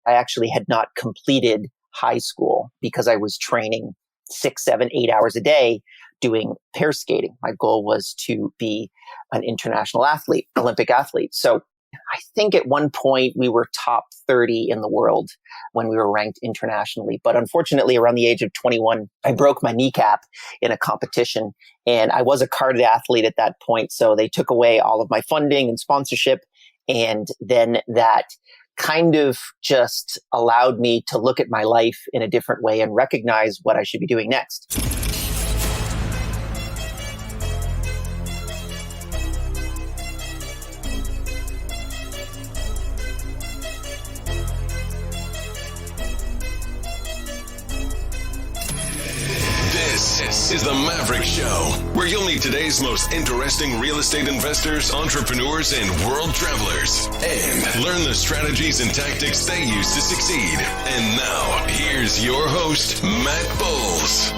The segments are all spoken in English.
I actually had not completed high school because I was training 6, 7, 8 hours a day doing pair skating. My goal was to be an international athlete, Olympic athlete. So I think at one point we were top 30 in the world when we were ranked internationally. But unfortunately, around the age of 21, I broke my kneecap in a competition. And I was a carded athlete at that point. So they took away all of my funding and sponsorship. And then that kind of just allowed me to look at my life in a different way and recognize what I should be doing next. This is the Maverick Show, where you'll meet today's most interesting real estate investors, entrepreneurs, and world travelers, and learn the strategies and tactics they use to succeed. And now, here's your host, Matt Bowles.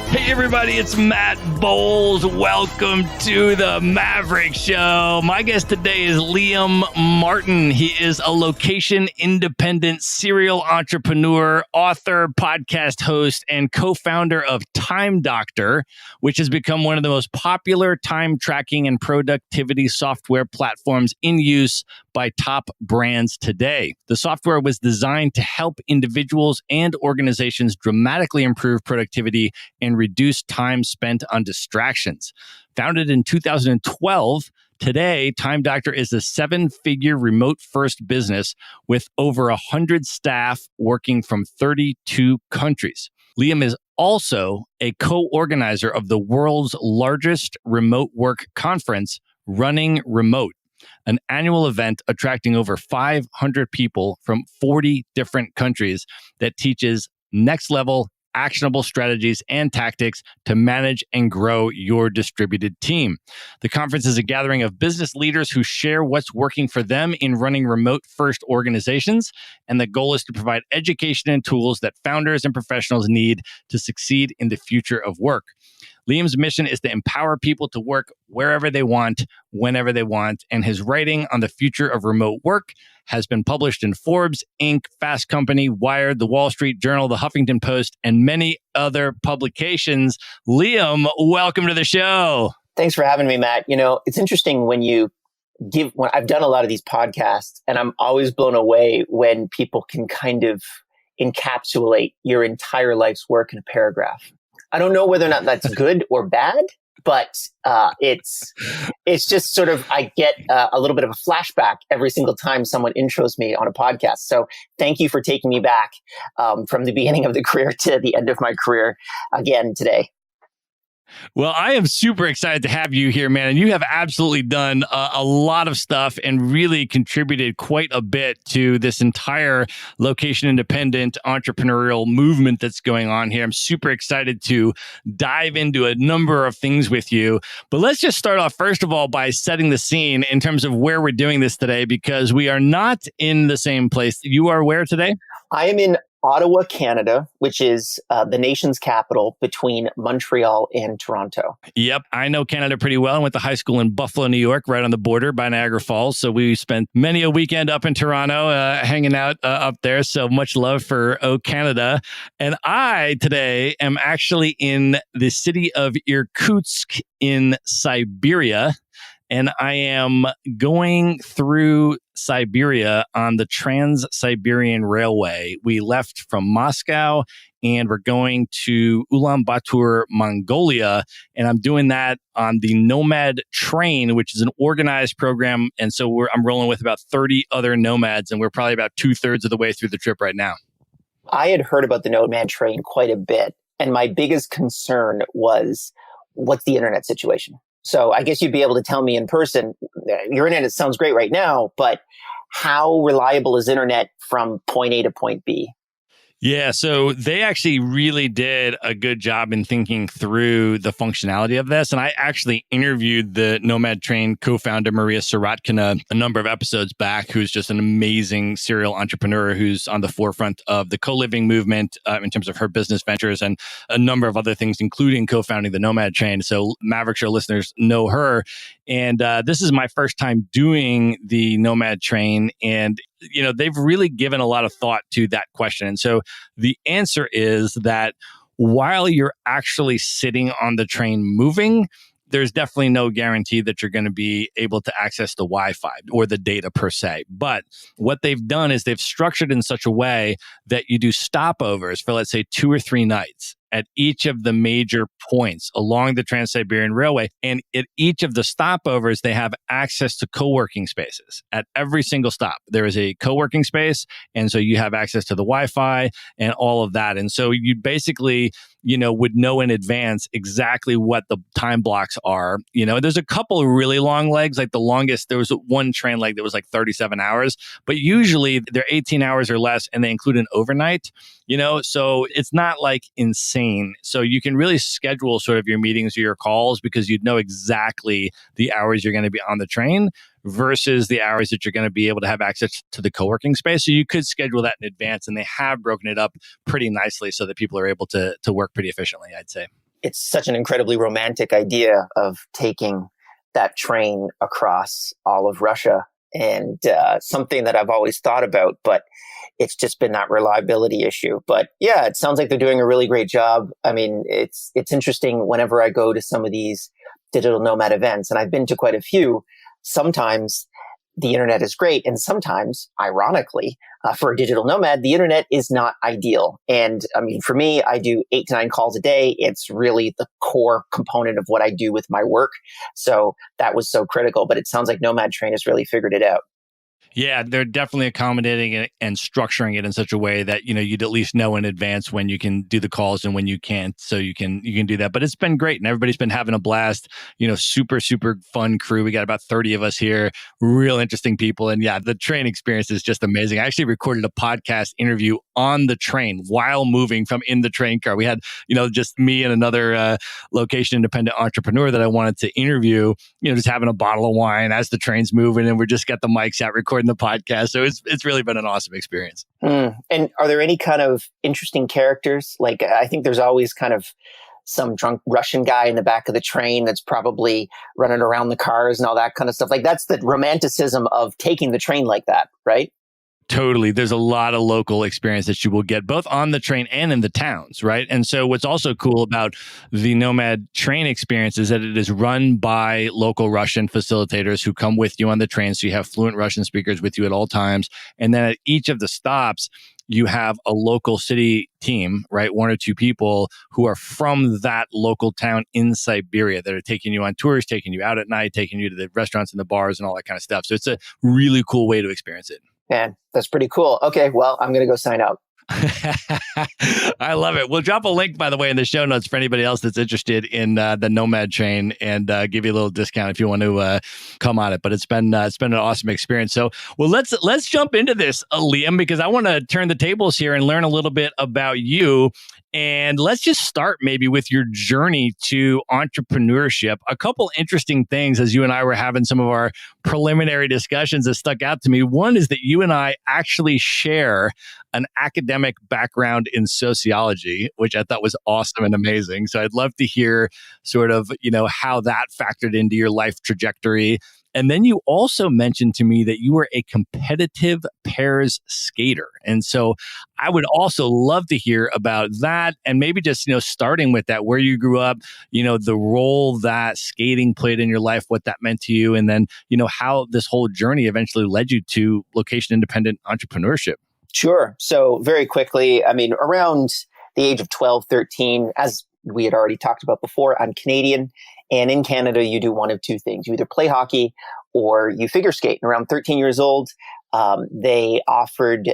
Hey everybody, it's Matt Bowles. Welcome to the Maverick Show. My guest today is Liam Martin. He is a location-independent serial entrepreneur, author, podcast host, and co-founder of Time Doctor, which has become one of the most popular time tracking and productivity software platforms in use by top brands today. The software was designed to help individuals and organizations dramatically improve productivity and reduce time spent on distractions. Founded in 2012, today, Time Doctor is a 7-figure remote-first business with over 100 staff working from 32 countries. Liam is also a co-organizer of the world's largest remote work conference, Running Remote, an annual event attracting over 500 people from 40 different countries that teaches next-level actionable strategies and tactics to manage and grow your distributed team. The conference is a gathering of business leaders who share what's working for them in running remote-first organizations, and the goal is to provide education and tools that founders and professionals need to succeed in the future of work. Liam's mission is to empower people to work wherever they want, whenever they want, and his writing on the future of remote work has been published in Forbes, Inc., Fast Company, Wired, The Wall Street Journal, The Huffington Post, and many other publications. Liam, welcome to the show. Thanks for having me, Matt. You know, it's interesting when I've done a lot of these podcasts, and I'm always blown away when people can kind of encapsulate your entire life's work in a paragraph. I don't know whether or not that's good or bad, but it's just sort of, I get a little bit of a flashback every single time someone intros me on a podcast. So thank you for taking me back from the beginning of the career to the end of my career again today. Well, I am super excited to have you here, man. And you have absolutely done a lot of stuff and really contributed quite a bit to this entire location-independent entrepreneurial movement that's going on here. I'm super excited to dive into a number of things with you. But let's just start off, first of all, by setting the scene in terms of where we're doing this today, because we are not in the same place. You are where today? I am in Ottawa, Canada, which is the nation's capital between Montreal and Toronto. Yep, I know Canada pretty well. I went to high school in Buffalo, New York, right on the border by Niagara Falls. So we spent many a weekend up in Toronto, hanging out up there. So much love for Canada. And I today am actually in the city of Irkutsk in Siberia. And I am going through Siberia on the Trans-Siberian Railway. We left from Moscow and we're going to Ulaanbaatar, Mongolia. And I'm doing that on the Nomad Train, which is an organized program. And so I'm rolling with about 30 other nomads, and we're probably about 2/3 of the way through the trip right now. I had heard about the Nomad Train quite a bit. And my biggest concern was, what's the internet situation? So I guess you'd be able to tell me in person, your internet sounds great right now, but how reliable is internet from point A to point B? Yeah, so they actually really did a good job in thinking through the functionality of this. And I actually interviewed the Nomad Train co-founder, Maria Sorotkina, a number of episodes back, who's just an amazing serial entrepreneur who's on the forefront of the co-living movement in terms of her business ventures and a number of other things, including co-founding the Nomad Train. So Maverick Show listeners know her. And this is my first time doing the Nomad Train. And they've really given a lot of thought to that question. And so the answer is that while you're actually sitting on the train moving, there's definitely no guarantee that you're going to be able to access the Wi-Fi or the data per se. But what they've done is they've structured in such a way that you do stopovers for, let's say, 2 or 3 nights at each of the major points along the Trans-Siberian Railway. And at each of the stopovers, they have access to co-working spaces. At every single stop, there is a co-working space. And so you have access to the Wi-Fi and all of that. And so you basically, would know in advance exactly what the time blocks are. There's a couple of really long legs, like the longest, there was one train leg that was like 37 hours, but usually they're 18 hours or less, and they include an overnight, so it's not like insane. So you can really schedule sort of your meetings or your calls because you'd know exactly the hours you're going to be on the train versus the hours that you're going to be able to have access to the co-working space. So you could schedule that in advance, and they have broken it up pretty nicely so that people are able to work pretty efficiently, I'd say. It's such an incredibly romantic idea of taking that train across all of Russia, and something that I've always thought about, but it's just been that reliability issue. But yeah, it sounds like they're doing a really great job. I mean, it's interesting whenever I go to some of these digital nomad events, and I've been to quite a few. Sometimes the internet is great, and sometimes, ironically, for a digital nomad, the internet is not ideal. And I mean, for me, I do 8 to 9 calls a day. It's really the core component of what I do with my work. So that was so critical. But it sounds like Nomad Train has really figured it out. Yeah, they're definitely accommodating it and structuring it in such a way that, you'd at least know in advance when you can do the calls and when you can't. So you can do that. But it's been great, and everybody's been having a blast. Super, super fun crew. We got about 30 of us here, real interesting people. And yeah, the train experience is just amazing. I actually recorded a podcast interview on the train while moving from in the train car. We had, just me and another location independent entrepreneur that I wanted to interview, just having a bottle of wine as the train's moving, and we just got the mics out recording the podcast. So it's really been an awesome experience. And are there any kind of interesting characters? Like, I think there's always kind of some drunk Russian guy in the back of the train that's probably running around the cars and all that kind of stuff. Like, that's the romanticism of taking the train like that, right? Totally. There's a lot of local experience that you will get both on the train and in the towns, right? And so what's also cool about the Nomad train experience is that it is run by local Russian facilitators who come with you on the train. So you have fluent Russian speakers with you at all times. And then at each of the stops, you have a local city team, right? 1 or 2 people who are from that local town in Siberia that are taking you on tours, taking you out at night, taking you to the restaurants and the bars and all that kind of stuff. So it's a really cool way to experience it. Man, that's pretty cool. Okay, well, I'm going to go sign up. I love it. We'll drop a link, by the way, in the show notes for anybody else that's interested in the Nomad Train, and give you a little discount if you want to come on it. But it's been an awesome experience. So, well, let's jump into this, Liam, because I want to turn the tables here and learn a little bit about you. And let's just start maybe with your journey to entrepreneurship. A couple interesting things as you and I were having some of our preliminary discussions that stuck out to me. One is that you and I actually share an academic background in sociology, which I thought was awesome and amazing. So I'd love to hear sort of, how that factored into your life trajectory. And then you also mentioned to me that you were a competitive pairs skater. And so I would also love to hear about that, and maybe just, starting with that, where you grew up, the role that skating played in your life, what that meant to you, and then, how this whole journey eventually led you to location independent entrepreneurship. Sure. So very quickly, I mean, around the age of 12, 13, as we had already talked about before, I'm Canadian. And in Canada, you do one of 2 things. You either play hockey or you figure skate. And around 13 years old, they offered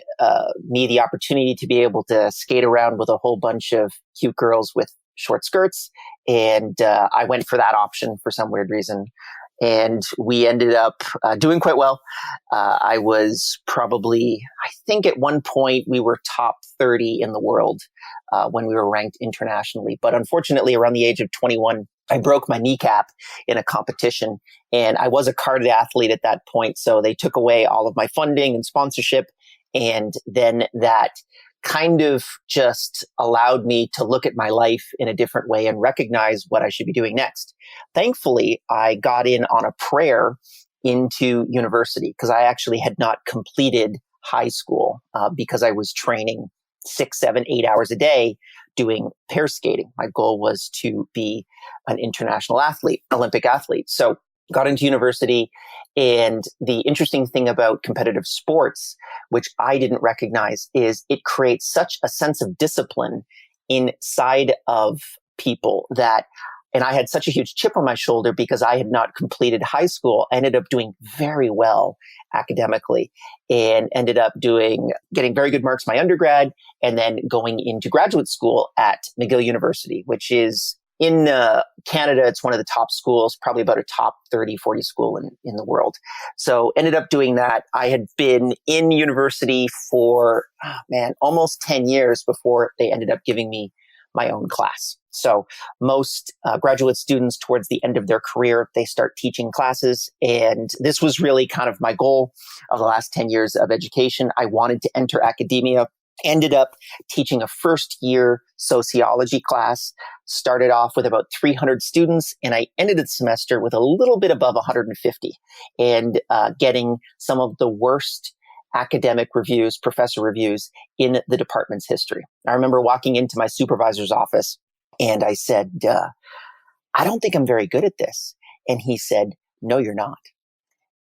me the opportunity to be able to skate around with a whole bunch of cute girls with short skirts. And I went for that option for some weird reason. And we ended up doing quite well. I was probably, I think at one point we were top 30 in the world when we were ranked internationally. But unfortunately, around the age of 21, I broke my kneecap in a competition, and I was a carded athlete at that point. So they took away all of my funding and sponsorship. And then that kind of just allowed me to look at my life in a different way and recognize what I should be doing next. Thankfully, I got in on a prayer into university because I actually had not completed high school because I was training 6, 7, 8 hours a day doing pair skating. My goal was to be an international athlete, Olympic athlete. So got into university. And the interesting thing about competitive sports, which I didn't recognize, is it creates such a sense of discipline inside of people that, and I had such a huge chip on my shoulder because I had not completed high school. I ended up doing very well academically and ended up getting very good marks my undergrad and then going into graduate school at McGill University, which is in Canada. It's one of the top schools, probably about a top 30, 40 school in the world. So ended up doing that. I had been in university for, almost 10 years before they ended up giving me my own class. So most graduate students towards the end of their career, they start teaching classes. And this was really kind of my goal of the last 10 years of education. I wanted to enter academia, ended up teaching a first year sociology class, started off with about 300 students, and I ended the semester with a little bit above 150 and getting some of the worst academic reviews, professor reviews in the department's history. I remember walking into my supervisor's office and I said, I don't think I'm very good at this. And he said, no, you're not.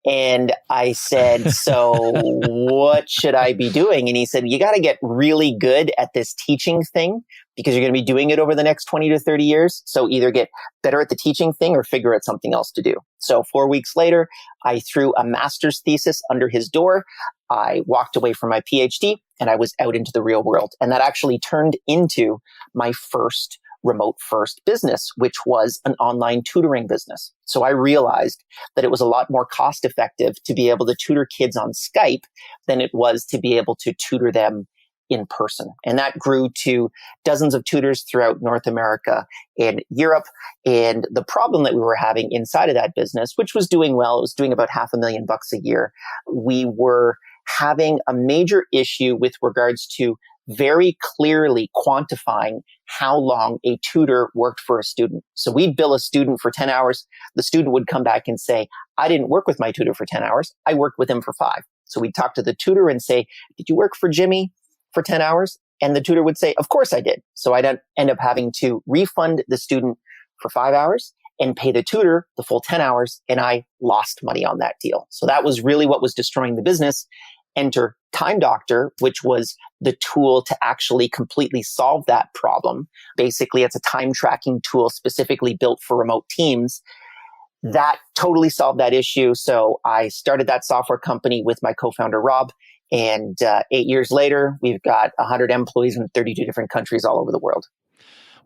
And I said, so what should I be doing? And he said, you got to get really good at this teaching thing because you're going to be doing it over the next 20 to 30 years. So either get better at the teaching thing or figure out something else to do. So 4 weeks later, I threw a master's thesis under his door. I walked away from my PhD and I was out into the real world. And that actually turned into my first remote first business, which was an online tutoring business. So I realized that it was a lot more cost effective to be able to tutor kids on Skype than it was to be able to tutor them in person. And that grew to dozens of tutors throughout North America and Europe. And the problem that we were having inside of that business, which was doing well, it was doing about $500,000 a year. We were having a major issue with regards to very clearly quantifying how long a tutor worked for a student. So we'd bill a student for 10 hours. The student would come back and say, I didn't work with my tutor for 10 hours. I worked with him for 5. So we'd talk to the tutor and say, did you work for Jimmy for 10 hours? And the tutor would say, of course I did. So I'd end up having to refund the student for 5 hours and pay the tutor the full 10 hours. And I lost money on that deal. So that was really what was destroying the business. Enter Time Doctor, which was the tool to actually completely solve that problem. Basically, it's a time tracking tool specifically built for remote teams that totally solved that issue. So I started that software company with my co-founder, Rob. And 8 years later, we've got 100 employees in 32 different countries all over the world.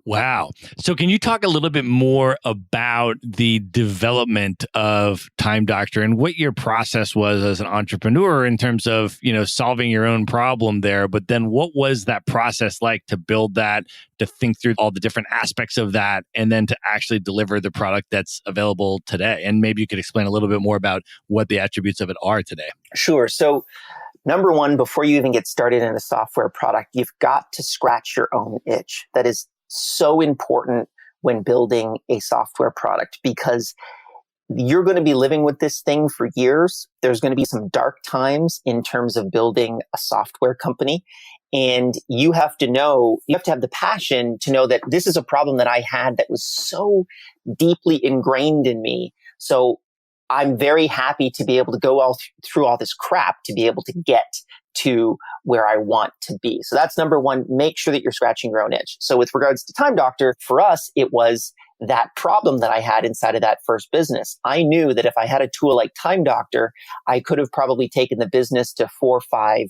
Wow. So can you talk a little bit more about the development of Time Doctor and what your process was as an entrepreneur in terms of, solving your own problem there, but then what was that process like to build that, to think through all the different aspects of that, and then to actually deliver the product that's available today? And maybe you could explain a little bit more about what the attributes of it are today. Sure. So number one, before you even get started in a software product, you've got to scratch your own itch. That is so important when building a software product because you're going to be living with this thing for years. There's going to be some dark times in terms of building a software company. And you have to have the passion to know that this is a problem that I had that was so deeply ingrained in me. So I'm very happy to be able to go through all this crap to be able to get to where I want to be. So that's number one, make sure that you're scratching your own itch. So with regards to Time Doctor, for us, it was that problem that I had inside of that first business. I knew that if I had a tool like Time Doctor, I could have probably taken the business to 4, 5,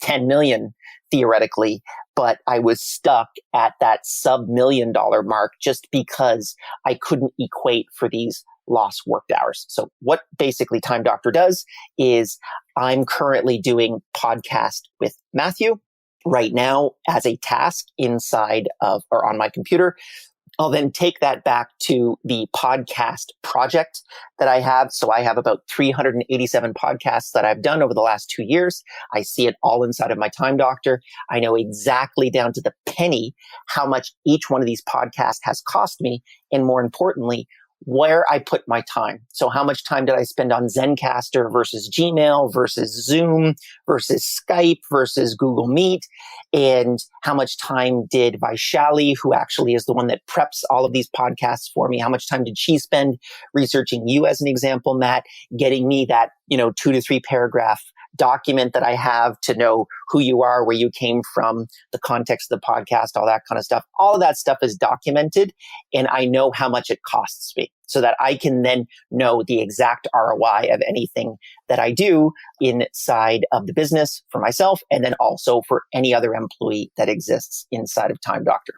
10 million theoretically, but I was stuck at that sub-$1 million mark just because I couldn't equate for these lost worked hours. So what basically Time Doctor does is I'm currently doing podcast with Matthew right now as a task inside of or on my computer. I'll then take that back to the podcast project that I have. So I have about 387 podcasts that I've done over the last 2 years. I see it all inside of my Time Doctor. I know exactly down to the penny how much each one of these podcasts has cost me. And more importantly, where I put my time. So how much time did I spend on Zencaster versus Gmail versus Zoom versus Skype versus Google Meet? And how much time did Vaishali, who actually is the one that preps all of these podcasts for me, how much time did she spend researching you as an example, Matt, getting me that, 2 to 3 paragraph document that I have to know who you are, where you came from, the context of the podcast, all that kind of stuff. All of that stuff is documented, and I know how much it costs me so that I can then know the exact ROI of anything that I do inside of the business for myself, and then also for any other employee that exists inside of Time Doctor.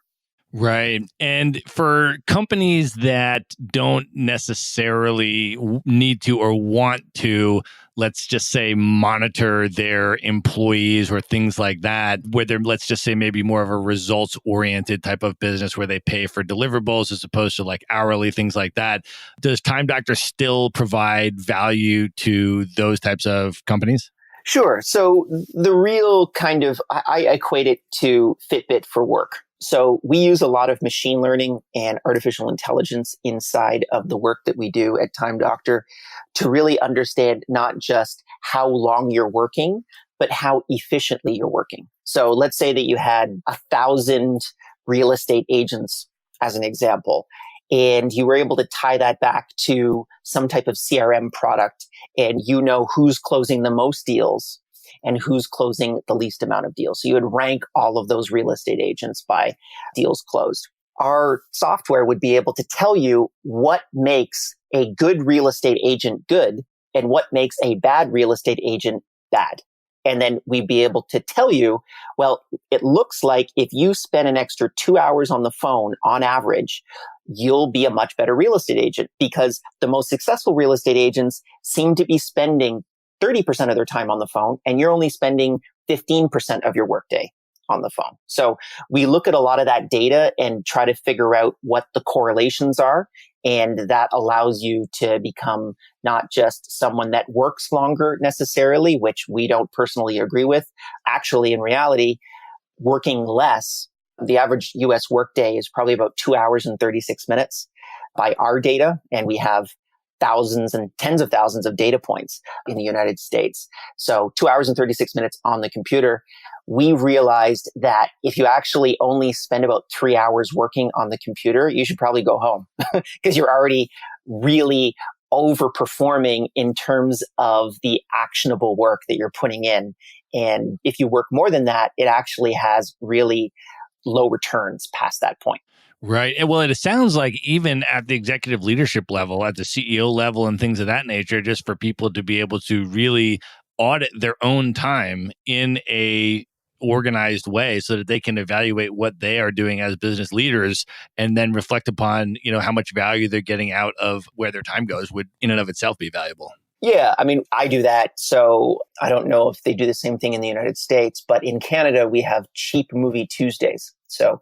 Right. And for companies that don't necessarily need to or want to, let's just say, monitor their employees or things like that, where they're, let's just say, maybe more of a results oriented type of business where they pay for deliverables as opposed to like hourly, things like that. Does Time Doctor still provide value to those types of companies? Sure. So the real kind of, I equate it to Fitbit for work. So we use a lot of machine learning and artificial intelligence inside of the work that we do at Time Doctor to really understand not just how long you're working, but how efficiently you're working. So let's say that you had 1,000 real estate agents as an example, and you were able to tie that back to some type of CRM product, and you know who's closing the most deals and who's closing the least amount of deals. So you would rank all of those real estate agents by deals closed. Our software would be able to tell you what makes a good real estate agent good and what makes a bad real estate agent bad. And then we'd be able to tell you, well, it looks like if you spend an extra 2 hours on the phone on average, you'll be a much better real estate agent, because the most successful real estate agents seem to be spending 30% of their time on the phone, and you're only spending 15% of your workday on the phone. So we look at a lot of that data and try to figure out what the correlations are. And that allows you to become not just someone that works longer necessarily, which we don't personally agree with. Actually, in reality, working less, the average US workday is probably about 2 hours and 36 minutes by our data. And we have thousands and tens of thousands of data points in the United States. So 2 hours and 36 minutes on the computer. We realized that if you actually only spend about 3 hours working on the computer, you should probably go home because you're already really overperforming in terms of the actionable work that you're putting in. And if you work more than that, it actually has really low returns past that point. Right. And well, it sounds like even at the executive leadership level, at the CEO level and things of that nature, just for people to be able to really audit their own time in a organized way so that they can evaluate what they are doing as business leaders and then reflect upon, how much value they're getting out of where their time goes would in and of itself be valuable. Yeah, I mean, I do that. So I don't know if they do the same thing in the United States, but in Canada, we have cheap movie Tuesdays. So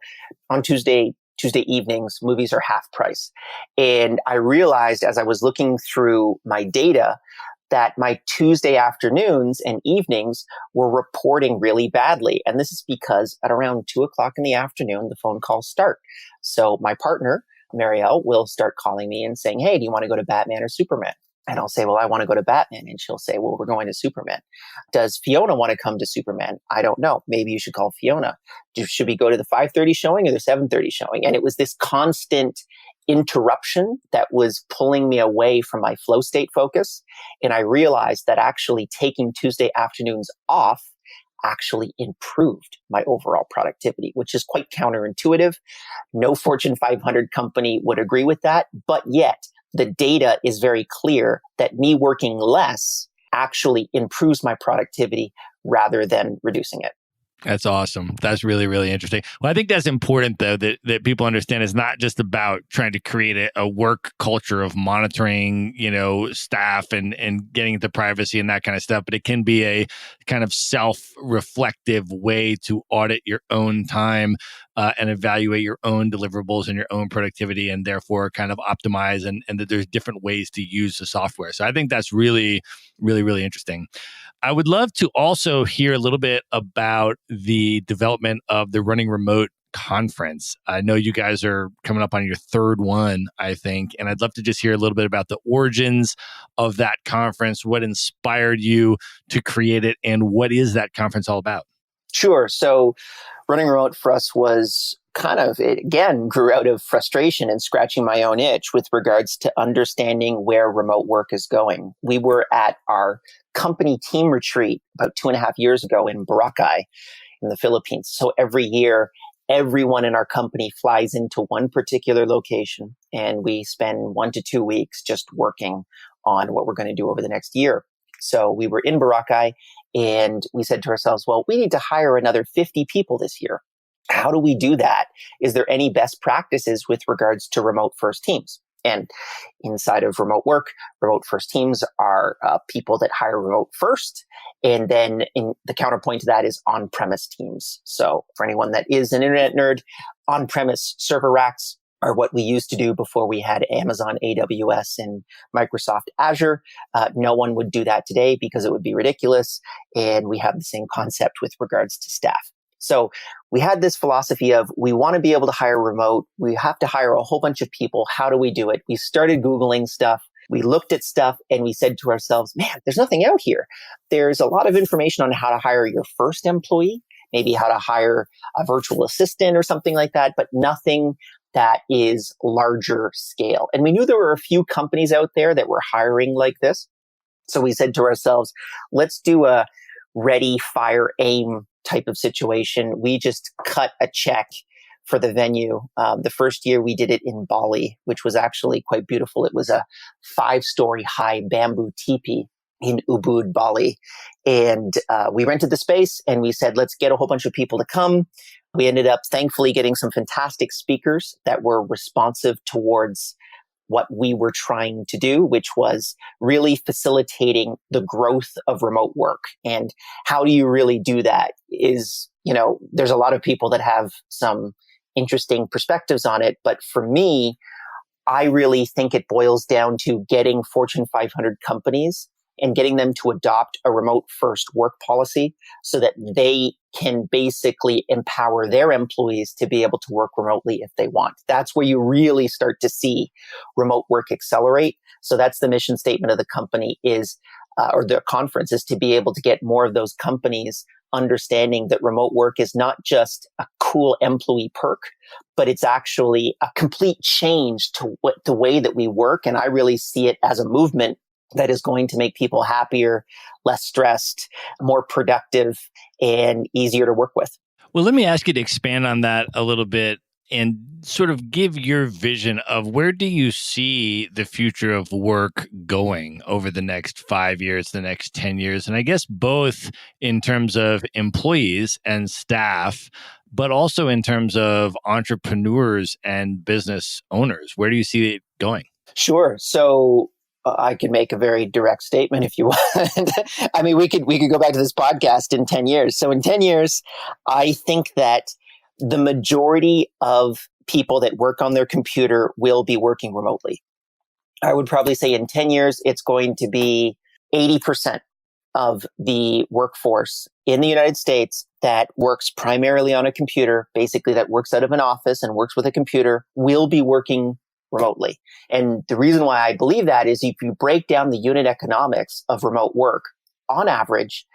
on Tuesday evenings, movies are half price. And I realized as I was looking through my data that my Tuesday afternoons and evenings were reporting really badly. And this is because at around 2:00 in the afternoon, the phone calls start. So my partner, Marielle, will start calling me and saying, hey, do you want to go to Batman or Superman? And I'll say, well, I want to go to Batman. And she'll say, well, we're going to Superman. Does Fiona want to come to Superman? I don't know. Maybe you should call Fiona. Should we go to the 5:30 showing or the 7:30 showing? And it was this constant interruption that was pulling me away from my flow state focus. And I realized that actually taking Tuesday afternoons off actually improved my overall productivity, which is quite counterintuitive. No Fortune 500 company would agree with that, but yet the data is very clear that me working less actually improves my productivity rather than reducing it. That's awesome. That's really, really interesting. Well, I think that's important, though, that people understand it's not just about trying to create a work culture of monitoring, staff and getting into privacy and that kind of stuff, but it can be a kind of self-reflective way to audit your own time and evaluate your own deliverables and your own productivity, and therefore kind of optimize and that there's different ways to use the software. So I think that's really, really, really interesting. I would love to also hear a little bit about the development of the Running Remote conference. I know you guys are coming up on your third one, I think, and I'd love to just hear a little bit about the origins of that conference, what inspired you to create it, and what is that conference all about? Sure. So running remote for us was it again grew out of frustration and scratching my own itch with regards to understanding where remote work is going. We were at our company team retreat about 2.5 years ago in Boracay in the Philippines. So every year, everyone in our company flies into one particular location and we spend 1 to 2 weeks just working on what we're going to do over the next year. So we were in Boracay and we said to ourselves, well, we need to hire another 50 people this year. How do we do that? Is there any best practices with regards to remote first teams? And inside of remote work, remote first teams are people that hire remote first. And then the counterpoint to that is on-premise teams. So for anyone that is an internet nerd, on-premise server racks are what we used to do before we had Amazon AWS and Microsoft Azure. No one would do that today because it would be ridiculous. And we have the same concept with regards to staff. So we had this philosophy of we want to be able to hire remote. We have to hire a whole bunch of people. How do we do it? We started Googling stuff. We looked at stuff and we said to ourselves, man, there's nothing out here. There's a lot of information on how to hire your first employee, maybe how to hire a virtual assistant or something like that, but nothing that is larger scale. And we knew there were a few companies out there that were hiring like this. So we said to ourselves, let's do a ready, fire, aim type of situation. We just cut a check for the venue. The first year we did it in Bali, which was actually quite beautiful. It was a 5-story high bamboo teepee in Ubud, Bali. And we rented the space and we said, let's get a whole bunch of people to come. We ended up thankfully getting some fantastic speakers that were responsive towards what we were trying to do, which was really facilitating the growth of remote work. And how do you really do that is, there's a lot of people that have some interesting perspectives on it. But for me, I really think it boils down to getting Fortune 500 companies and getting them to adopt a remote first work policy so that they can basically empower their employees to be able to work remotely if they want. That's where you really start to see remote work accelerate. So that's the mission statement of the company or the conference is to be able to get more of those companies understanding that remote work is not just a cool employee perk, but it's actually a complete change to the way that we work. And I really see it as a movement that is going to make people happier, less stressed, more productive, and easier to work with. Well, let me ask you to expand on that a little bit and sort of give your vision of where do you see the future of work going over the next 5 years, the next 10 years? And I guess both in terms of employees and staff, but also in terms of entrepreneurs and business owners. Where do you see it going? Sure. So I could make a very direct statement if you want. I mean, we could go back to this podcast in 10 years. So in 10 years, I think that the majority of people that work on their computer will be working remotely. I would probably say in 10 years, it's going to be 80% of the workforce in the United States that works primarily on a computer, basically that works out of an office and works with a computer, will be working remotely. And the reason why I believe that is if you break down the unit economics of remote work, on average,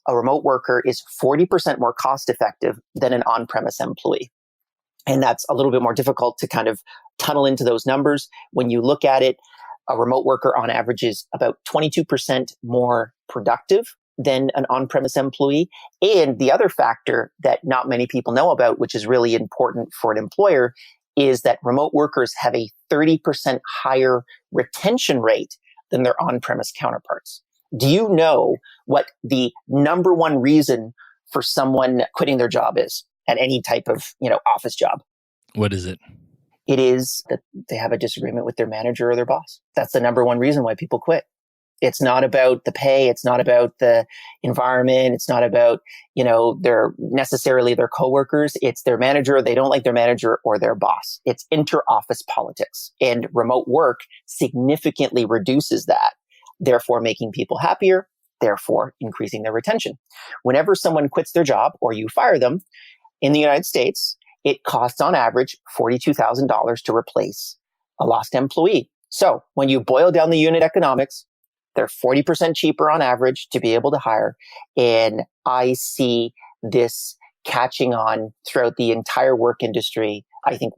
a remote worker is 40% more cost effective than an on-premise employee. And that's a little bit more difficult to kind of tunnel into those numbers. When you look at it, a remote worker on average is about 22% more productive than an on-premise employee. And the other factor that not many people know about, which is really important for an employer, is that remote workers have a 30% higher retention rate than their on-premise counterparts. Do you know what the number one reason for someone quitting their job is at any type of, office job? What is it? It is that they have a disagreement with their manager or their boss. That's the number one reason why people quit. It's not about the pay. It's not about the environment. It's not about, necessarily their coworkers. It's their manager. They don't like their manager or their boss. It's inter-office politics, and remote work significantly reduces that, therefore making people happier, therefore increasing their retention. Whenever someone quits their job or you fire them in the United States, it costs on average $42,000 to replace a lost employee. So when you boil down the unit economics, they're 40% cheaper on average to be able to hire. And I see this catching on throughout the entire work industry. I think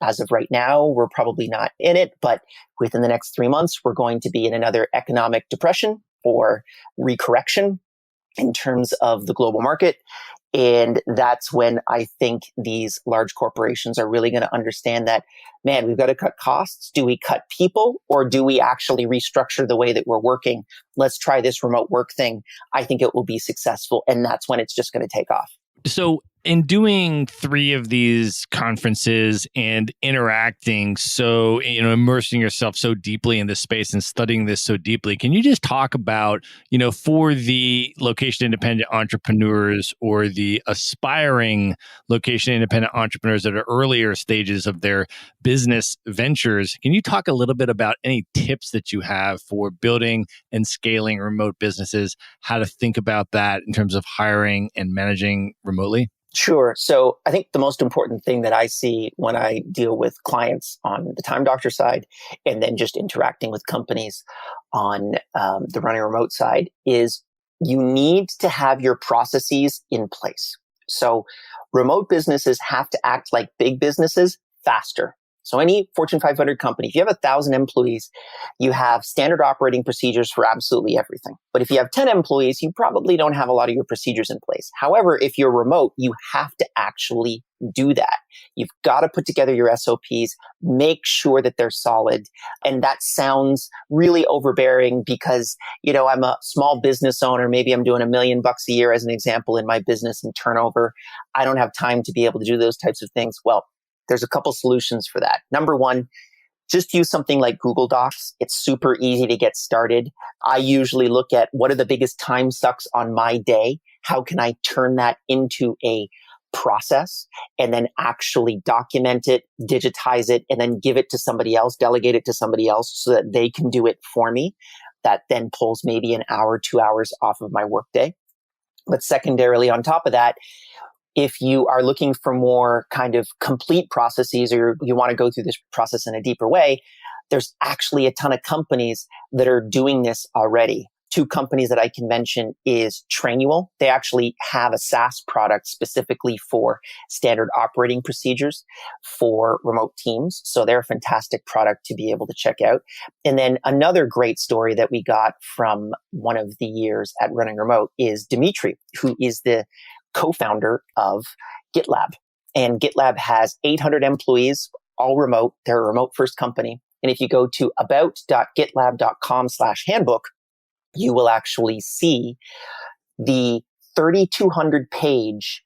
as of right now, we're probably not in it, but within the next 3 months, we're going to be in another economic depression or recorrection in terms of the global market. And that's when I think these large corporations are really going to understand that, man, we've got to cut costs. Do we cut people, or do we actually restructure the way that we're working? Let's try this remote work thing. I think it will be successful. And that's when it's just going to take off. So in doing 3 of these conferences and interacting, so, immersing yourself so deeply in this space and studying this so deeply, can you just talk about, for the location independent entrepreneurs or the aspiring location independent entrepreneurs that are earlier stages of their business ventures, can you talk a little bit about any tips that you have for building and scaling remote businesses, how to think about that in terms of hiring and managing remotely? Sure. So I think the most important thing that I see when I deal with clients on the Time Doctor side, and then just interacting with companies on the running remote side, is you need to have your processes in place. So remote businesses have to act like big businesses faster. So any Fortune 500 company, if you have 1,000 employees, you have standard operating procedures for absolutely everything. But if you have 10 employees, you probably don't have a lot of your procedures in place. However, if you're remote, you have to actually do that. You've got to put together your SOPs, make sure that they're solid. And that sounds really overbearing because, I'm a small business owner. Maybe I'm doing $1 million a year as an example in my business and turnover. I don't have time to be able to do those types of things. Well, there's a couple solutions for that. Number one, just use something like Google Docs. It's super easy to get started. I usually look at what are the biggest time sucks on my day? How can I turn that into a process and then actually document it, digitize it, and then give it to somebody else, delegate it to somebody else so that they can do it for me. That then pulls maybe an hour, 2 hours off of my workday. But secondarily, on top of that, if you are looking for more kind of complete processes, or you want to go through this process in a deeper way, there's actually a ton of companies that are doing this already. 2 companies that I can mention is Trainual. They actually have a SaaS product specifically for standard operating procedures for remote teams. So they're a fantastic product to be able to check out. And then another great story that we got from one of the years at Running Remote is Dimitri, who is the co-founder of GitLab. And GitLab has 800 employees, all remote. They're a remote first company. And if you go to about.gitlab.com/handbook, you will actually see the 3,200 page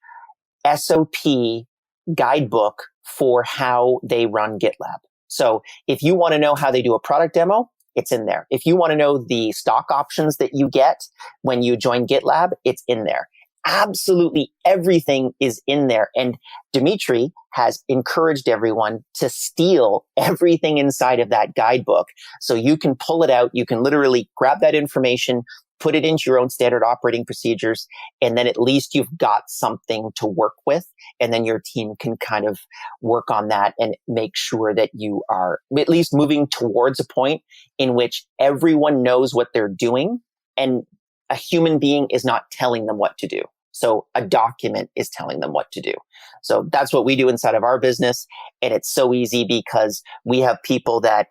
SOP guidebook for how they run GitLab. So if you want to know how they do a product demo, it's in there. If you want to know the stock options that you get when you join GitLab, it's in there. Absolutely everything is in there. And Dimitri has encouraged everyone to steal everything inside of that guidebook. So you can pull it out. You can literally grab that information, put it into your own standard operating procedures, and then at least you've got something to work with. And then your team can kind of work on that and make sure that you are at least moving towards a point in which everyone knows what they're doing and a human being is not telling them what to do. So a document is telling them what to do. So that's what we do inside of our business. And it's so easy because we have people that,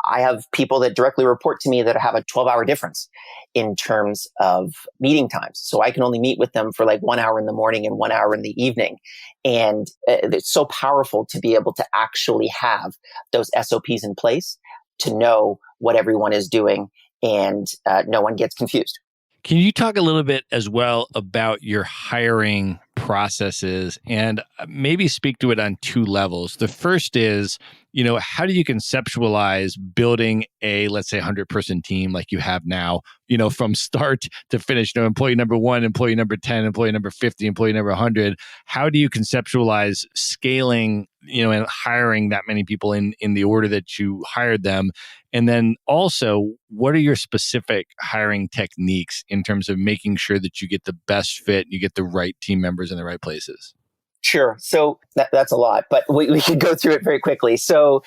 I have people that directly report to me that have a 12-hour difference in terms of meeting times. So I can only meet with them for like 1 hour in the morning and 1 hour in the evening. And it's so powerful to be able to actually have those SOPs in place to know what everyone is doing and no one gets confused. Can you talk a little bit as well about your hiring processes and maybe speak to it on 2 levels? The first is, how do you conceptualize building a, let's say, 100-person team like you have now, from start to finish, employee number 1, employee number 10, employee number 50, employee number 100. How do you conceptualize scaling, and hiring that many people in the order that you hired them? And then also, what are your specific hiring techniques in terms of making sure that you get the best fit, you get the right team members in the right places? Sure. So that's a lot, but we can go through it very quickly. So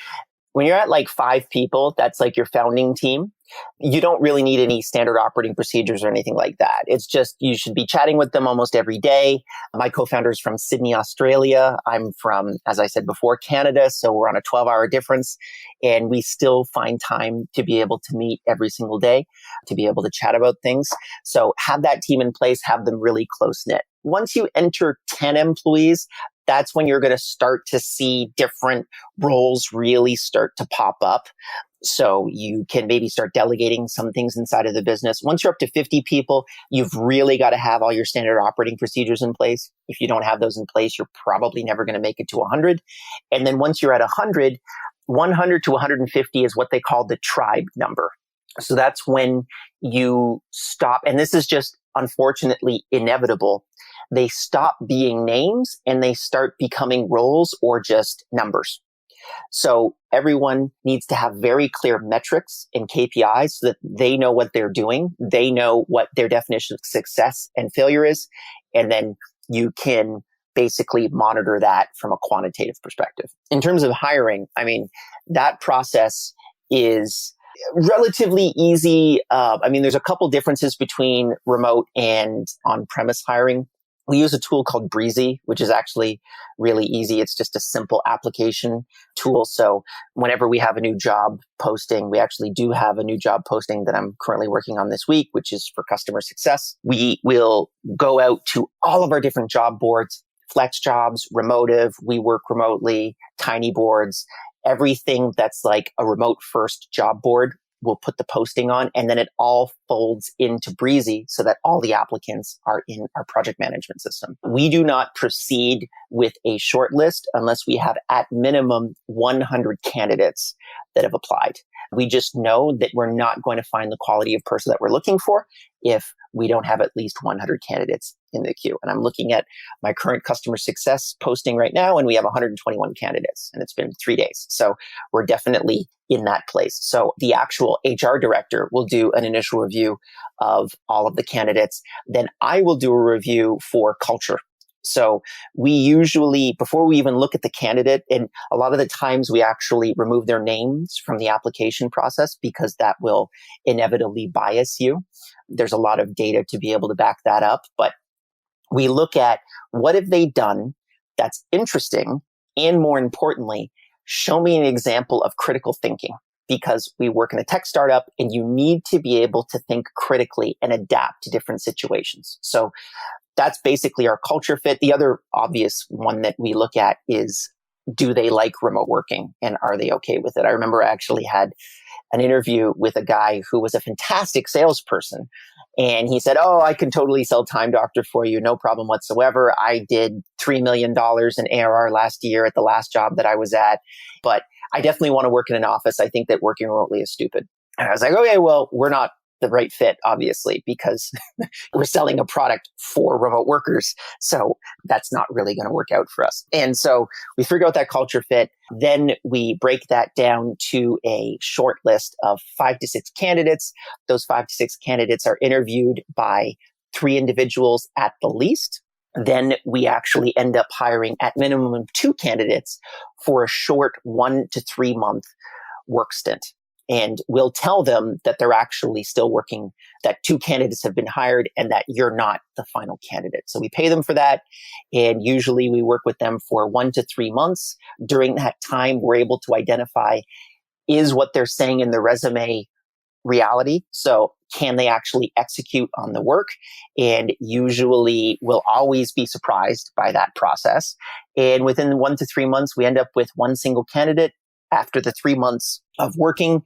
when you're at like 5 people, that's like your founding team. You don't really need any standard operating procedures or anything like that. It's just you should be chatting with them almost every day. My co-founder is from Sydney, Australia. I'm from, as I said before, Canada. So we're on a 12-hour difference, and we still find time to be able to meet every single day, to be able to chat about things. So have that team in place, have them really close knit. Once you enter 10 employees, that's when you're going to start to see different roles really start to pop up. So you can maybe start delegating some things inside of the business. Once you're up to 50 people, you've really got to have all your standard operating procedures in place. If you don't have those in place, you're probably never going to make it to 100. And then once you're at 100, 100 to 150 is what they call the tribe number. So that's when you stop. And this is just unfortunately inevitable. They stop being names and they start becoming roles or just numbers. So everyone needs to have very clear metrics and KPIs so that they know what they're doing. They know what their definition of success and failure is. And then you can basically monitor that from a quantitative perspective. In terms of hiring, I mean, that process is relatively easy. There's a couple differences between remote and on-premise hiring. We use a tool called Breezy, which is actually really easy. It's just a simple application tool. So whenever we have a new job posting, we actually do have a new job posting that I'm currently working on this week, which is for customer success. We will go out to all of our different job boards, Flex Jobs, Remotive, We Work Remotely, Tiny Boards, everything that's like a remote first job board. We'll put the posting on, and then it all folds into Breezy so that all the applicants are in our project management system. We do not proceed with a short list unless we have at minimum 100 candidates that have applied. We just know that we're not going to find the quality of person that we're looking for if we don't have at least 100 candidates in the queue. And I'm looking at my current customer success posting right now, and we have 121 candidates, and it's been 3 days. So we're definitely in that place. So the actual HR director will do an initial review of all of the candidates. Then I will do a review for culture. So we usually, before we even look at the candidate, and a lot of the times we actually remove their names from the application process because that will inevitably bias you. There's a lot of data to be able to back that up, but we look at what have they done that's interesting, and more importantly, show me an example of critical thinking, because we work in a tech startup and you need to be able to think critically and adapt to different situations. So that's basically our culture fit. The other obvious one that we look at is, do they like remote working and are they okay with it? I remember I actually had an interview with a guy who was a fantastic salesperson. And he said, "Oh, I can totally sell Time Doctor for you. No problem whatsoever. I did $3 million in ARR last year at the last job that I was at, but I definitely want to work in an office. I think that working remotely is stupid." And I was like, "Okay, well, we're not the right fit, obviously, because we're selling a product for remote workers. So that's not really going to work out for us." And so we figure out that culture fit. Then we break that down to a short list of 5 to 6 candidates. Those 5 to 6 candidates are interviewed by 3 individuals at the least. Then we actually end up hiring at minimum 2 candidates for a short 1 to 3 month work stint. And we'll tell them that they're actually still working, that 2 candidates have been hired and that you're not the final candidate. So we pay them for that. And usually we work with them for 1 to 3 months. During that time, we're able to identify, is what they're saying in the resume reality? So can they actually execute on the work? And usually we'll always be surprised by that process. And within 1 to 3 months, we end up with 1 single candidate. After the 3 months of working,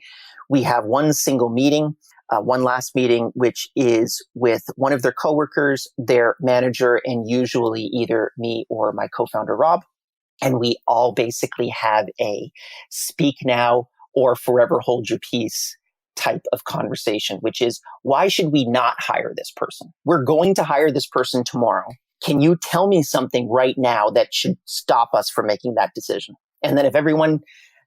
we have 1 single meeting, one last meeting, which is with one of their coworkers, their manager, and usually either me or my co-founder, Rob. And we all basically have a speak now or forever hold your peace type of conversation, which is, why should we not hire this person? We're going to hire this person tomorrow. Can you tell me something right now that should stop us from making that decision? And then if everyone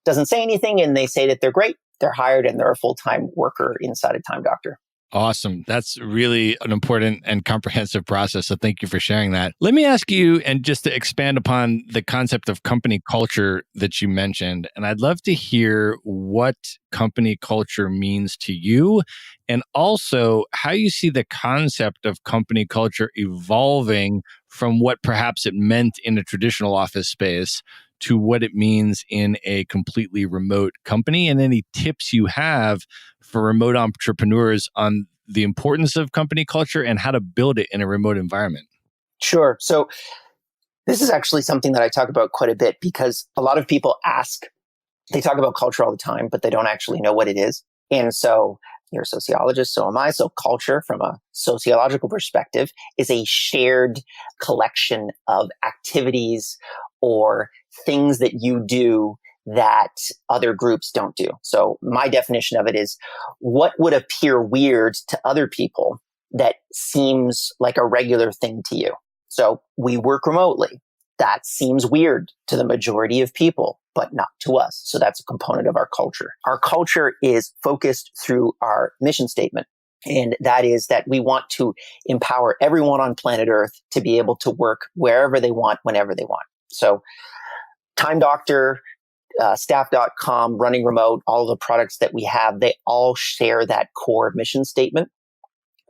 doesn't say anything and they say that they're great, they're hired and they're a full-time worker inside of Time Doctor. Awesome. That's really an important and comprehensive process. So thank you for sharing that. Let me ask you, and just to expand upon the concept of company culture that you mentioned, and I'd love to hear what company culture means to you, and also how you see the concept of company culture evolving from what perhaps it meant in a traditional office space to what it means in a completely remote company, and any tips you have for remote entrepreneurs on the importance of company culture and how to build it in a remote environment. Sure. So this is actually something that I talk about quite a bit because a lot of people ask, they talk about culture all the time, but they don't actually know what it is. And so you're a sociologist, so am I. So culture from a sociological perspective is a shared collection of activities or things that you do that other groups don't do. So my definition of it is what would appear weird to other people that seems like a regular thing to you. So we work remotely. That seems weird to the majority of people, but not to us. So that's a component of our culture. Our culture is focused through our mission statement. And that is that we want to empower everyone on planet Earth to be able to work wherever they want, whenever they want. So Time Doctor, staff.com, running remote, all the products that we have, they all share that core mission statement.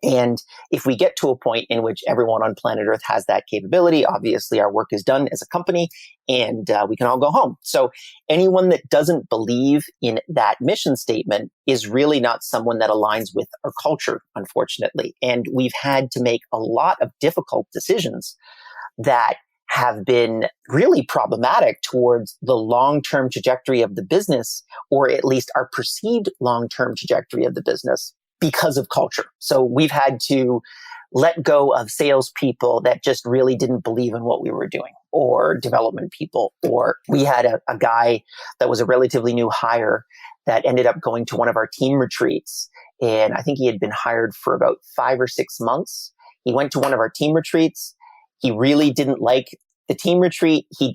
And if we get to a point in which everyone on planet Earth has that capability, obviously our work is done as a company and we can all go home. So anyone that doesn't believe in that mission statement is really not someone that aligns with our culture, unfortunately. And we've had to make a lot of difficult decisions that have been really problematic towards the long-term trajectory of the business, or at least our perceived long-term trajectory of the business, because of culture. So we've had to let go of salespeople that just really didn't believe in what we were doing, or development people. Or we had a guy that was a relatively new hire that ended up going to one of our team retreats. And I think he had been hired for about 5 or 6 months. He went to one of our team retreats. He really didn't like the team retreat. He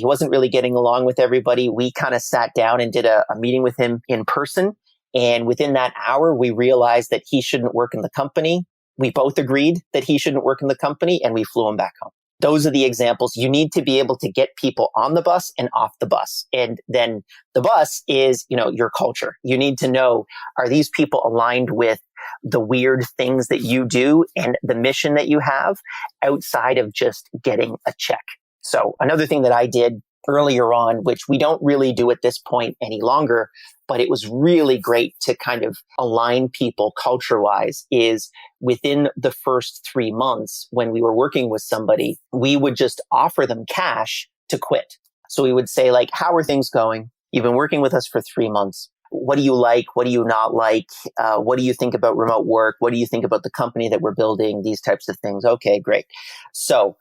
wasn't really getting along with everybody. We kind of sat down and did a meeting with him in person. And within that hour, we realized that he shouldn't work in the company. We both agreed that he shouldn't work in the company, and we flew him back home. Those are the examples. You need to be able to get people on the bus and off the bus. And then the bus is, your culture. You need to know, are these people aligned with the weird things that you do and the mission that you have outside of just getting a check? So another thing that I did earlier on, which we don't really do at this point any longer, but it was really great to kind of align people culture-wise, is within the first 3 months when we were working with somebody, we would just offer them cash to quit. So we would say, like, how are things going? You've been working with us for 3 months. What do you like? What do you not like? What do you think about remote work? What do you think about the company that we're building? These types of things. Okay, great. So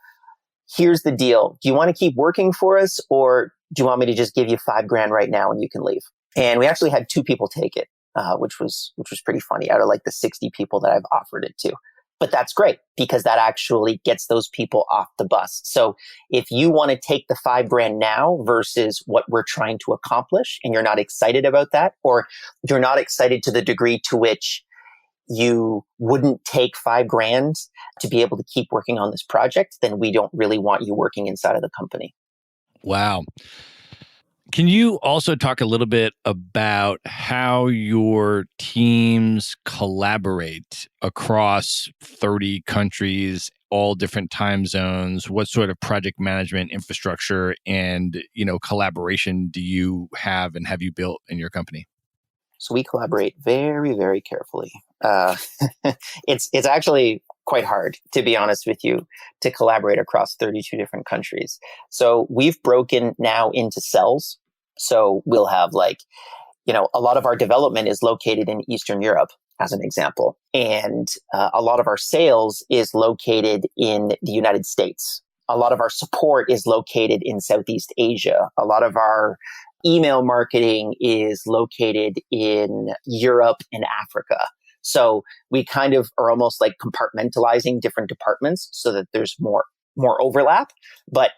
here's the deal. Do you want to keep working for us, or do you want me to just give you $5,000 right now and you can leave? And we actually had 2 people take it, which was pretty funny out of like the 60 people that I've offered it to. But that's great because that actually gets those people off the bus. So if you want to take the $5,000 now versus what we're trying to accomplish, and you're not excited about that, or you're not excited to the degree to which you wouldn't take $5,000 to be able to keep working on this project, then we don't really want you working inside of the company. Wow. Can you also talk a little bit about how your teams collaborate across 30 countries, all different time zones? What sort of project management infrastructure and, collaboration do you have and have you built in your company? So we collaborate very, very carefully. It's actually quite hard, to be honest with you, to collaborate across 32 different countries. So we've broken now into cells. So we'll have a lot of our development is located in Eastern Europe, as an example. And a lot of our sales is located in the United States. A lot of our support is located in Southeast Asia. A lot of our email marketing is located in Europe and Africa. So we kind of are almost like compartmentalizing different departments so that there's more overlap. But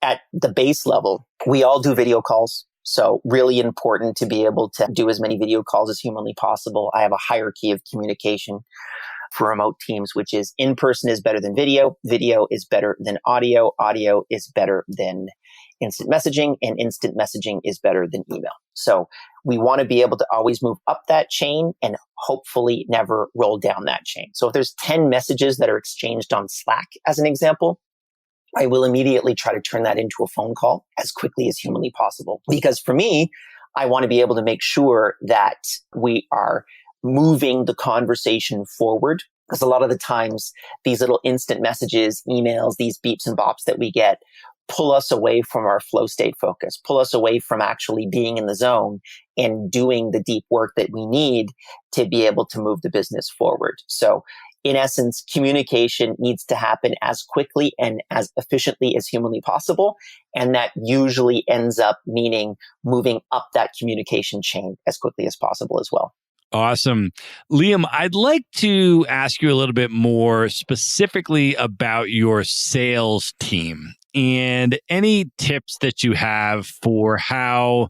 at the base level, we all do video calls. So really important to be able to do as many video calls as humanly possible. I have a hierarchy of communication for remote teams, which is in person is better than video. Video is better than audio. Audio is better than instant messaging, and instant messaging is better than email. So we want to be able to always move up that chain and hopefully never roll down that chain. So if there's 10 messages that are exchanged on Slack, as an example, I will immediately try to turn that into a phone call as quickly as humanly possible. Because for me, I want to be able to make sure that we are moving the conversation forward. Because a lot of the times, these little instant messages, emails, these beeps and bops that we get pull us away from our flow state focus, pull us away from actually being in the zone and doing the deep work that we need to be able to move the business forward. So in essence, communication needs to happen as quickly and as efficiently as humanly possible. And that usually ends up meaning moving up that communication chain as quickly as possible as well. Awesome. Liam, I'd like to ask you a little bit more specifically about your sales team and any tips that you have for how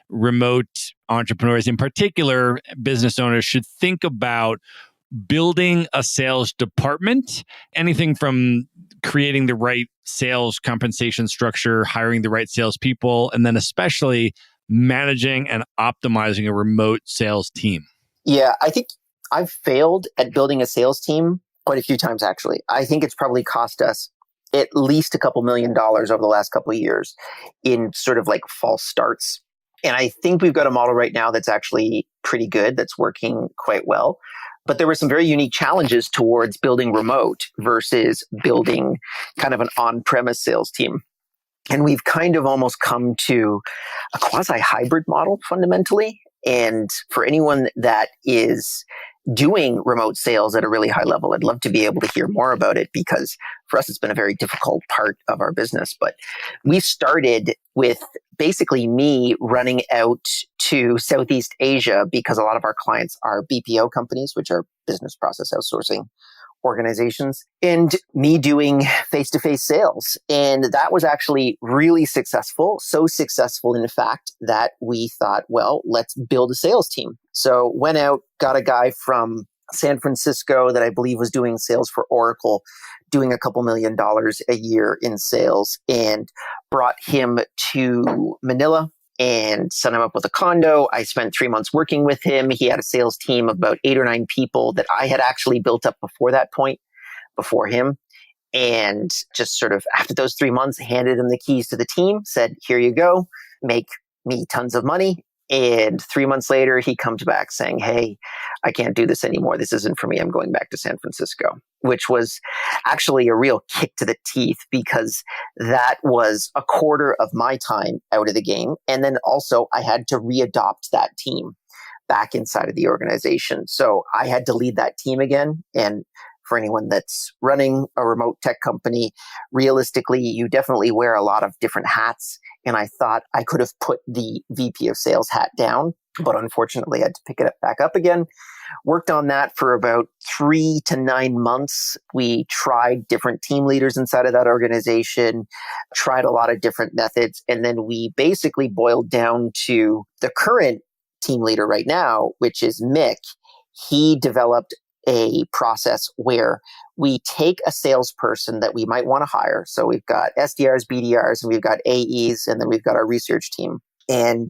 remote entrepreneurs, in particular business owners, should think about building a sales department, anything from creating the right sales compensation structure, hiring the right salespeople, and then especially managing and optimizing a remote sales team. Yeah, I think I've failed at building a sales team quite a few times, actually. I think it's probably cost us at least a couple $1 million over the last couple of years in sort of like false starts. And I think we've got a model right now that's actually pretty good, that's working quite well. But there were some very unique challenges towards building remote versus building kind of an on-premise sales team. And we've kind of almost come to a quasi-hybrid model fundamentally. And for anyone that is doing remote sales at a really high level, I'd love to be able to hear more about it, because for us, it's been a very difficult part of our business. But we started with basically me running out to Southeast Asia because a lot of our clients are BPO companies, which are business process outsourcing organizations, and me doing face-to-face sales. And that was actually really successful. So successful, in fact, that we thought, well, let's build a sales team. So went out, got a guy from San Francisco that I believe was doing sales for Oracle, doing a couple $1 million a year in sales, and brought him to Manila and set him up with a condo. I spent 3 months working with him. He had a sales team of about 8 or 9 people that I had actually built up before that point, before him. And just sort of after those 3 months, handed him the keys to the team, said, here you go, make me tons of money. And 3 months later, he comes back saying, hey, I can't do this anymore. This isn't for me. I'm going back to San Francisco, which was actually a real kick to the teeth, because that was a quarter of my time out of the game. And then also I had to readopt that team back inside of the organization. So I had to lead that team again. And for anyone that's running a remote tech company, realistically, you definitely wear a lot of different hats. And I thought I could have put the VP of sales hat down, but unfortunately I had to pick it back up again. Worked on that for about 3 to 9 months. We tried different team leaders inside of that organization, tried a lot of different methods. And then we basically boiled down to the current team leader right now, which is Mick. He developed a process where we take a salesperson that we might want to hire. So we've got SDRs, BDRs, and we've got AEs, and then we've got our research team. And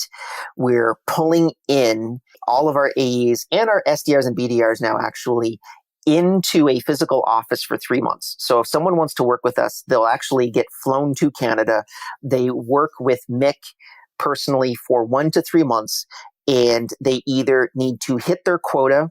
we're pulling in all of our AEs and our SDRs and BDRs now actually into a physical office for 3 months. So if someone wants to work with us, they'll actually get flown to Canada. They work with Mick personally for 1 to 3 months, and they either need to hit their quota.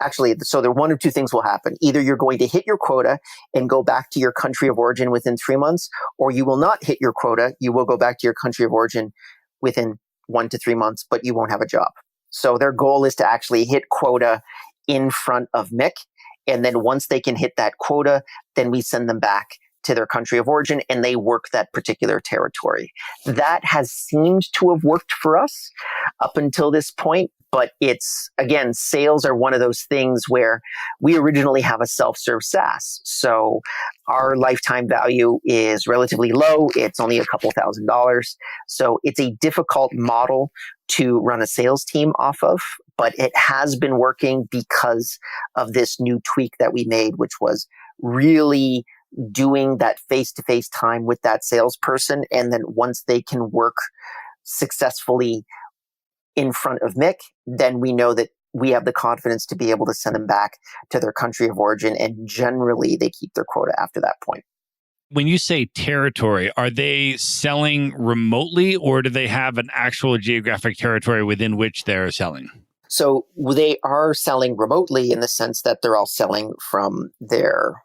Actually, so there one of two things will happen. Either you're going to hit your quota and go back to your country of origin within 3 months, or you will not hit your quota. You will go back to your country of origin within 1 to 3 months, but you won't have a job. So their goal is to actually hit quota in front of Mick. And then once they can hit that quota, then we send them back to their country of origin and they work that particular territory. That has seemed to have worked for us up until this point. But it's, again, sales are one of those things where we originally have a self-serve SaaS. So our lifetime value is relatively low. It's only a couple $1,000s. So it's a difficult model to run a sales team off of, but it has been working because of this new tweak that we made, which was really doing that face-to-face time with that salesperson. And then once they can work successfully in front of Mick, then we know that we have the confidence to be able to send them back to their country of origin. And generally, they keep their quota after that point. When you say territory, are they selling remotely or do they have an actual geographic territory within which they're selling? So they are selling remotely in the sense that they're all selling from their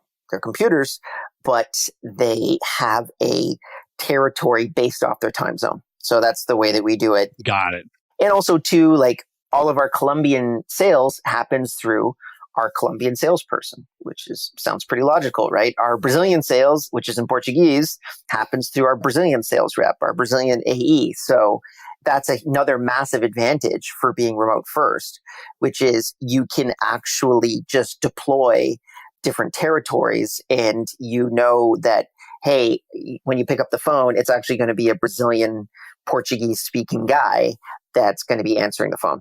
computers, but they have a territory based off their time zone. So that's the way that we do it. Got it. And also, too, like all of our Colombian sales happens through our Colombian salesperson, which sounds pretty logical, right? Our Brazilian sales, which is in Portuguese, happens through our Brazilian sales rep, our Brazilian AE. So that's another massive advantage for being remote first, which is you can actually just deploy different territories and you know that, hey, when you pick up the phone, it's actually going to be a Brazilian Portuguese speaking guy that's going to be answering the phone.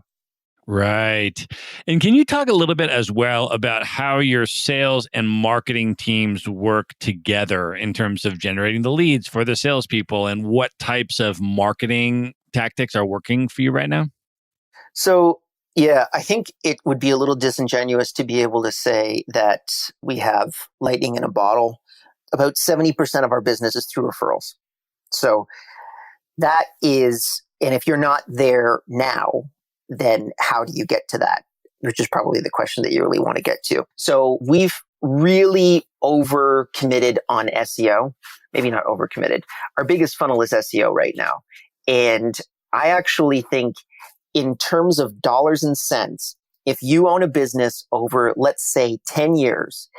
Right. And can you talk a little bit as well about how your sales and marketing teams work together in terms of generating the leads for the salespeople and what types of marketing tactics are working for you right now? So, yeah, I think it would be a little disingenuous to be able to say that we have lightning in a bottle. About 70% of our business is through referrals. So that is, and if you're not there now, then how do you get to that? Which is probably the question that you really want to get to. So we've really overcommitted on SEO. Maybe not overcommitted. Our biggest funnel is SEO right now. And I actually think in terms of dollars and cents, if you own a business over, let's say, 10 years,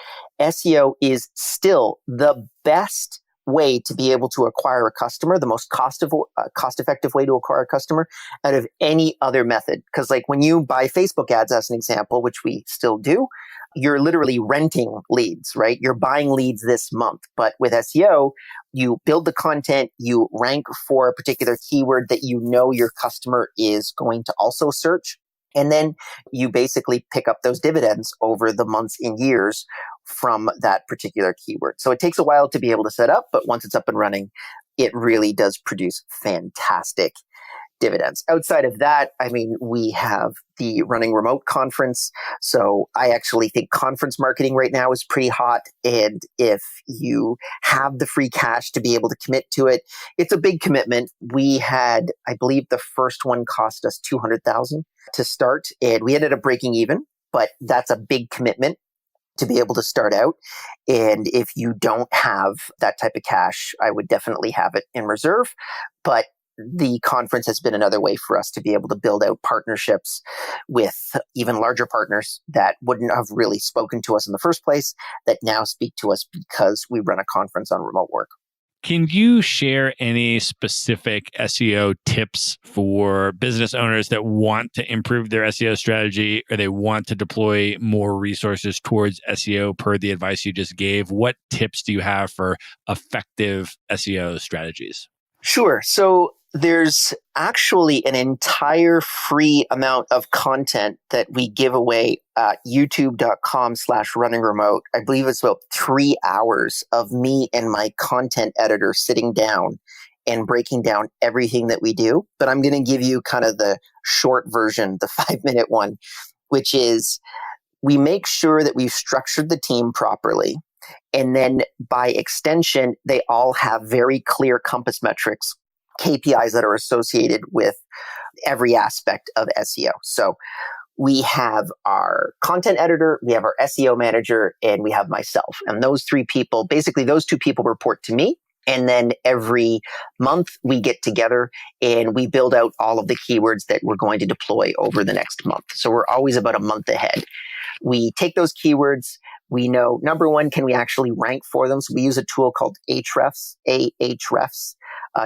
SEO is still the best way to be able to acquire a customer, the most cost-effective way to acquire a customer out of any other method. Because like when you buy Facebook ads, as an example, which we still do, you're literally renting leads, right? You're buying leads this month. But with SEO, you build the content, you rank for a particular keyword that you know your customer is going to also search. And then you basically pick up those dividends over the months and years from that particular keyword. So it takes a while to be able to set up, but once it's up and running, it really does produce fantastic dividends. Outside of that, I mean, we have the Running Remote conference. So I actually think conference marketing right now is pretty hot. And if you have the free cash to be able to commit to it, it's a big commitment. We had, I believe the first one cost us $200,000 to start, and we ended up breaking even, but that's a big commitment to be able to start out. And if you don't have that type of cash, I would definitely have it in reserve. But the conference has been another way for us to be able to build out partnerships with even larger partners that wouldn't have really spoken to us in the first place, that now speak to us because we run a conference on remote work. Can you share any specific SEO tips for business owners that want to improve their SEO strategy or they want to deploy more resources towards SEO per the advice you just gave? What tips do you have for effective SEO strategies? Sure. So there's actually an entire free amount of content that we give away at youtube.com/running remote. I believe it's about 3 hours of me and my content editor sitting down and breaking down everything that we do. But I'm going to give you kind of the short version, the 5-minute one, which is we make sure that we've structured the team properly. And then by extension, they all have very clear compass metrics, KPIs that are associated with every aspect of SEO. So we have our content editor, we have our SEO manager, and we have myself. And those three people, basically those two people report to me. And then every month we get together and we build out all of the keywords that we're going to deploy over the next month. So we're always about a month ahead. We take those keywords. We know, number one, can we actually rank for them? So we use a tool called Ahrefs, Ahrefs.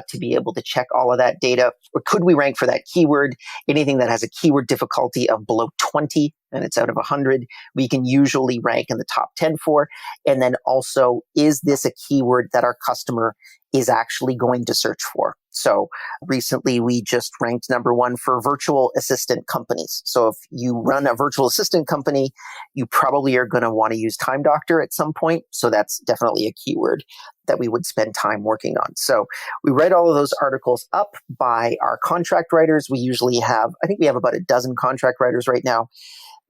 to be able to check all of that data. Or could we rank for that keyword? Anything that has a keyword difficulty of below 20, and it's out of 100, we can usually rank in the top 10 for. And then also, is this a keyword that our customer is actually going to search for? So recently we just ranked number 1 for virtual assistant companies. So if you run a virtual assistant company, you probably are going to want to use Time Doctor at some point. So that's definitely a keyword that we would spend time working on. So we write all of those articles up by our contract writers. We usually have, I think we have about a dozen contract writers right now.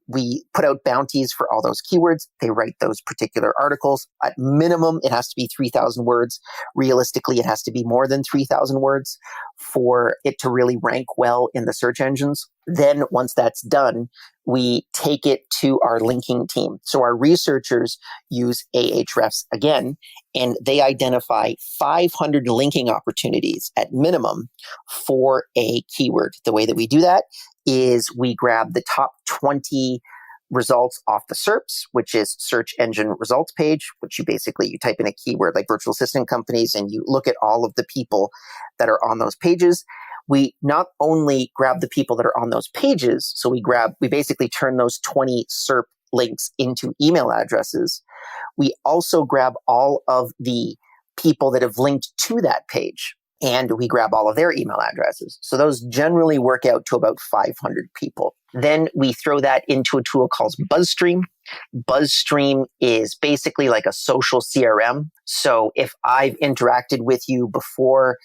We put out bounties for all those keywords. They write those particular articles. At minimum, it has to be 3,000 words. Realistically, it has to be more than 3,000 words for it to really rank well in the search engines. Then once that's done, we take it to our linking team. So our researchers use Ahrefs again, and they identify 500 linking opportunities at minimum for a keyword. The way that we do that is we grab the top 20 results off the SERPs, which is search engine results page, which you type in a keyword like virtual assistant companies and you look at all of the people that are on those pages. We not only grab the people that are on those pages, so we basically turn those 20 SERP links into email addresses. We also grab all of the people that have linked to that page, and we grab all of their email addresses. So those generally work out to about 500 people. Then we throw that into a tool called BuzzStream. BuzzStream is basically like a social CRM. So if I've interacted with you before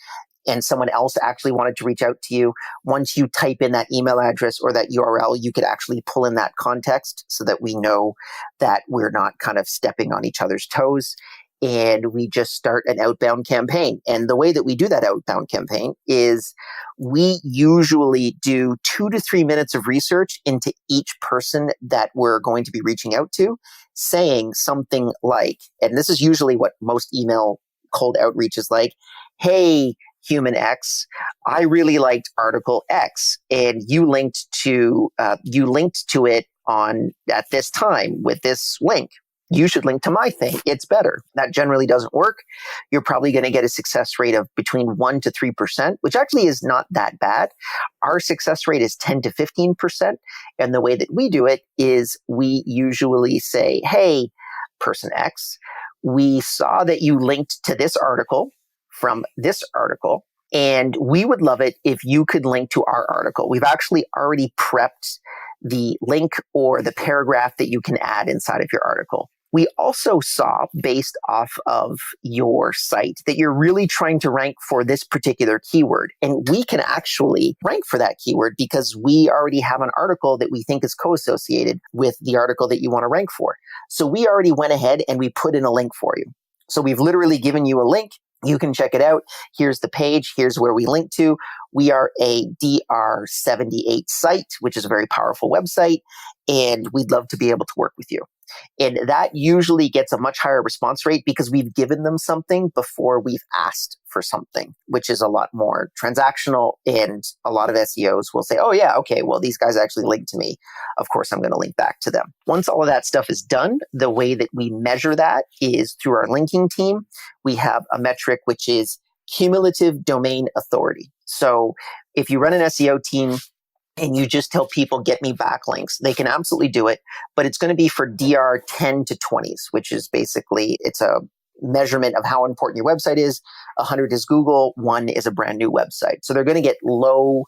and someone else actually wanted to reach out to you, once you type in that email address or that URL, you could actually pull in that context so that we know that we're not kind of stepping on each other's toes. And we just start an outbound campaign. And the way that we do that outbound campaign is we usually do 2 to 3 minutes of research into each person that we're going to be reaching out to, saying something like, and this is usually what most email cold outreach is like, hey, human X, I really liked article X, and you linked to it on at this time with this link. You should link to my thing. It's better. That generally doesn't work. You're probably going to get a success rate of between 1% to 3%, which actually is not that bad. Our success rate is 10 to 15%. And the way that we do it is we usually say, hey, person X, we saw that you linked to this article from this article, and we would love it if you could link to our article. We've actually already prepped the link or the paragraph that you can add inside of your article. We also saw, based off of your site, that you're really trying to rank for this particular keyword. And we can actually rank for that keyword because we already have an article that we think is co-associated with the article that you want to rank for. So we already went ahead and we put in a link for you. So we've literally given you a link. You can check it out. Here's the page. Here's where we link to. We are a DR78 site, which is a very powerful website, and we'd love to be able to work with you. And that usually gets a much higher response rate because we've given them something before we've asked for something, which is a lot more transactional. And a lot of SEOs will say, oh yeah, okay, well, these guys actually linked to me. Of course, I'm going to link back to them. Once all of that stuff is done, the way that we measure that is through our linking team. We have a metric, which is cumulative domain authority. So if you run an SEO team, and you just tell people, get me backlinks, they can absolutely do it, but it's going to be for DR 10 to 20s, which is basically, it's a measurement of how important your website is. 100 is Google, 1 is a brand new website. So they're going to get low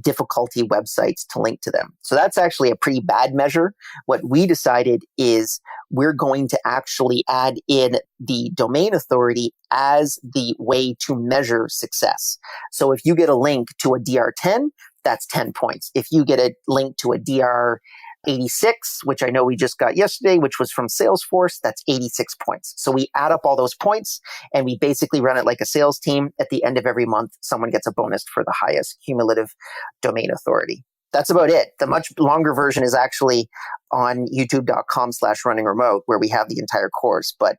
difficulty websites to link to them. So that's actually a pretty bad measure. What we decided is we're going to actually add in the domain authority as the way to measure success. So if you get a link to a DR 10, that's 10 points. If you get a link to a DR 86, which I know we just got yesterday, which was from Salesforce, that's 86 points. So we add up all those points and we basically run it like a sales team. At the end of every month, someone gets a bonus for the highest cumulative domain authority. That's about it. The much longer version is actually on youtube.com/runningremote, where we have the entire course, but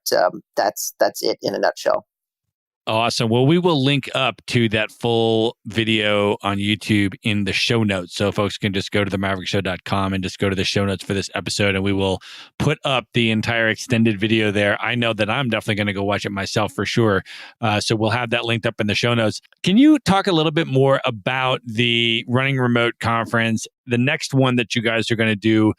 that's it in a nutshell. Awesome. Well, we will link up to that full video on YouTube in the show notes. So folks can just go to themaverickshow.com and just go to the show notes for this episode, and we will put up the entire extended video there. I know that I'm definitely going to go watch it myself for sure. So we'll have that linked up in the show notes. Can you talk a little bit more about the Running Remote conference, the next one that you guys are going to do?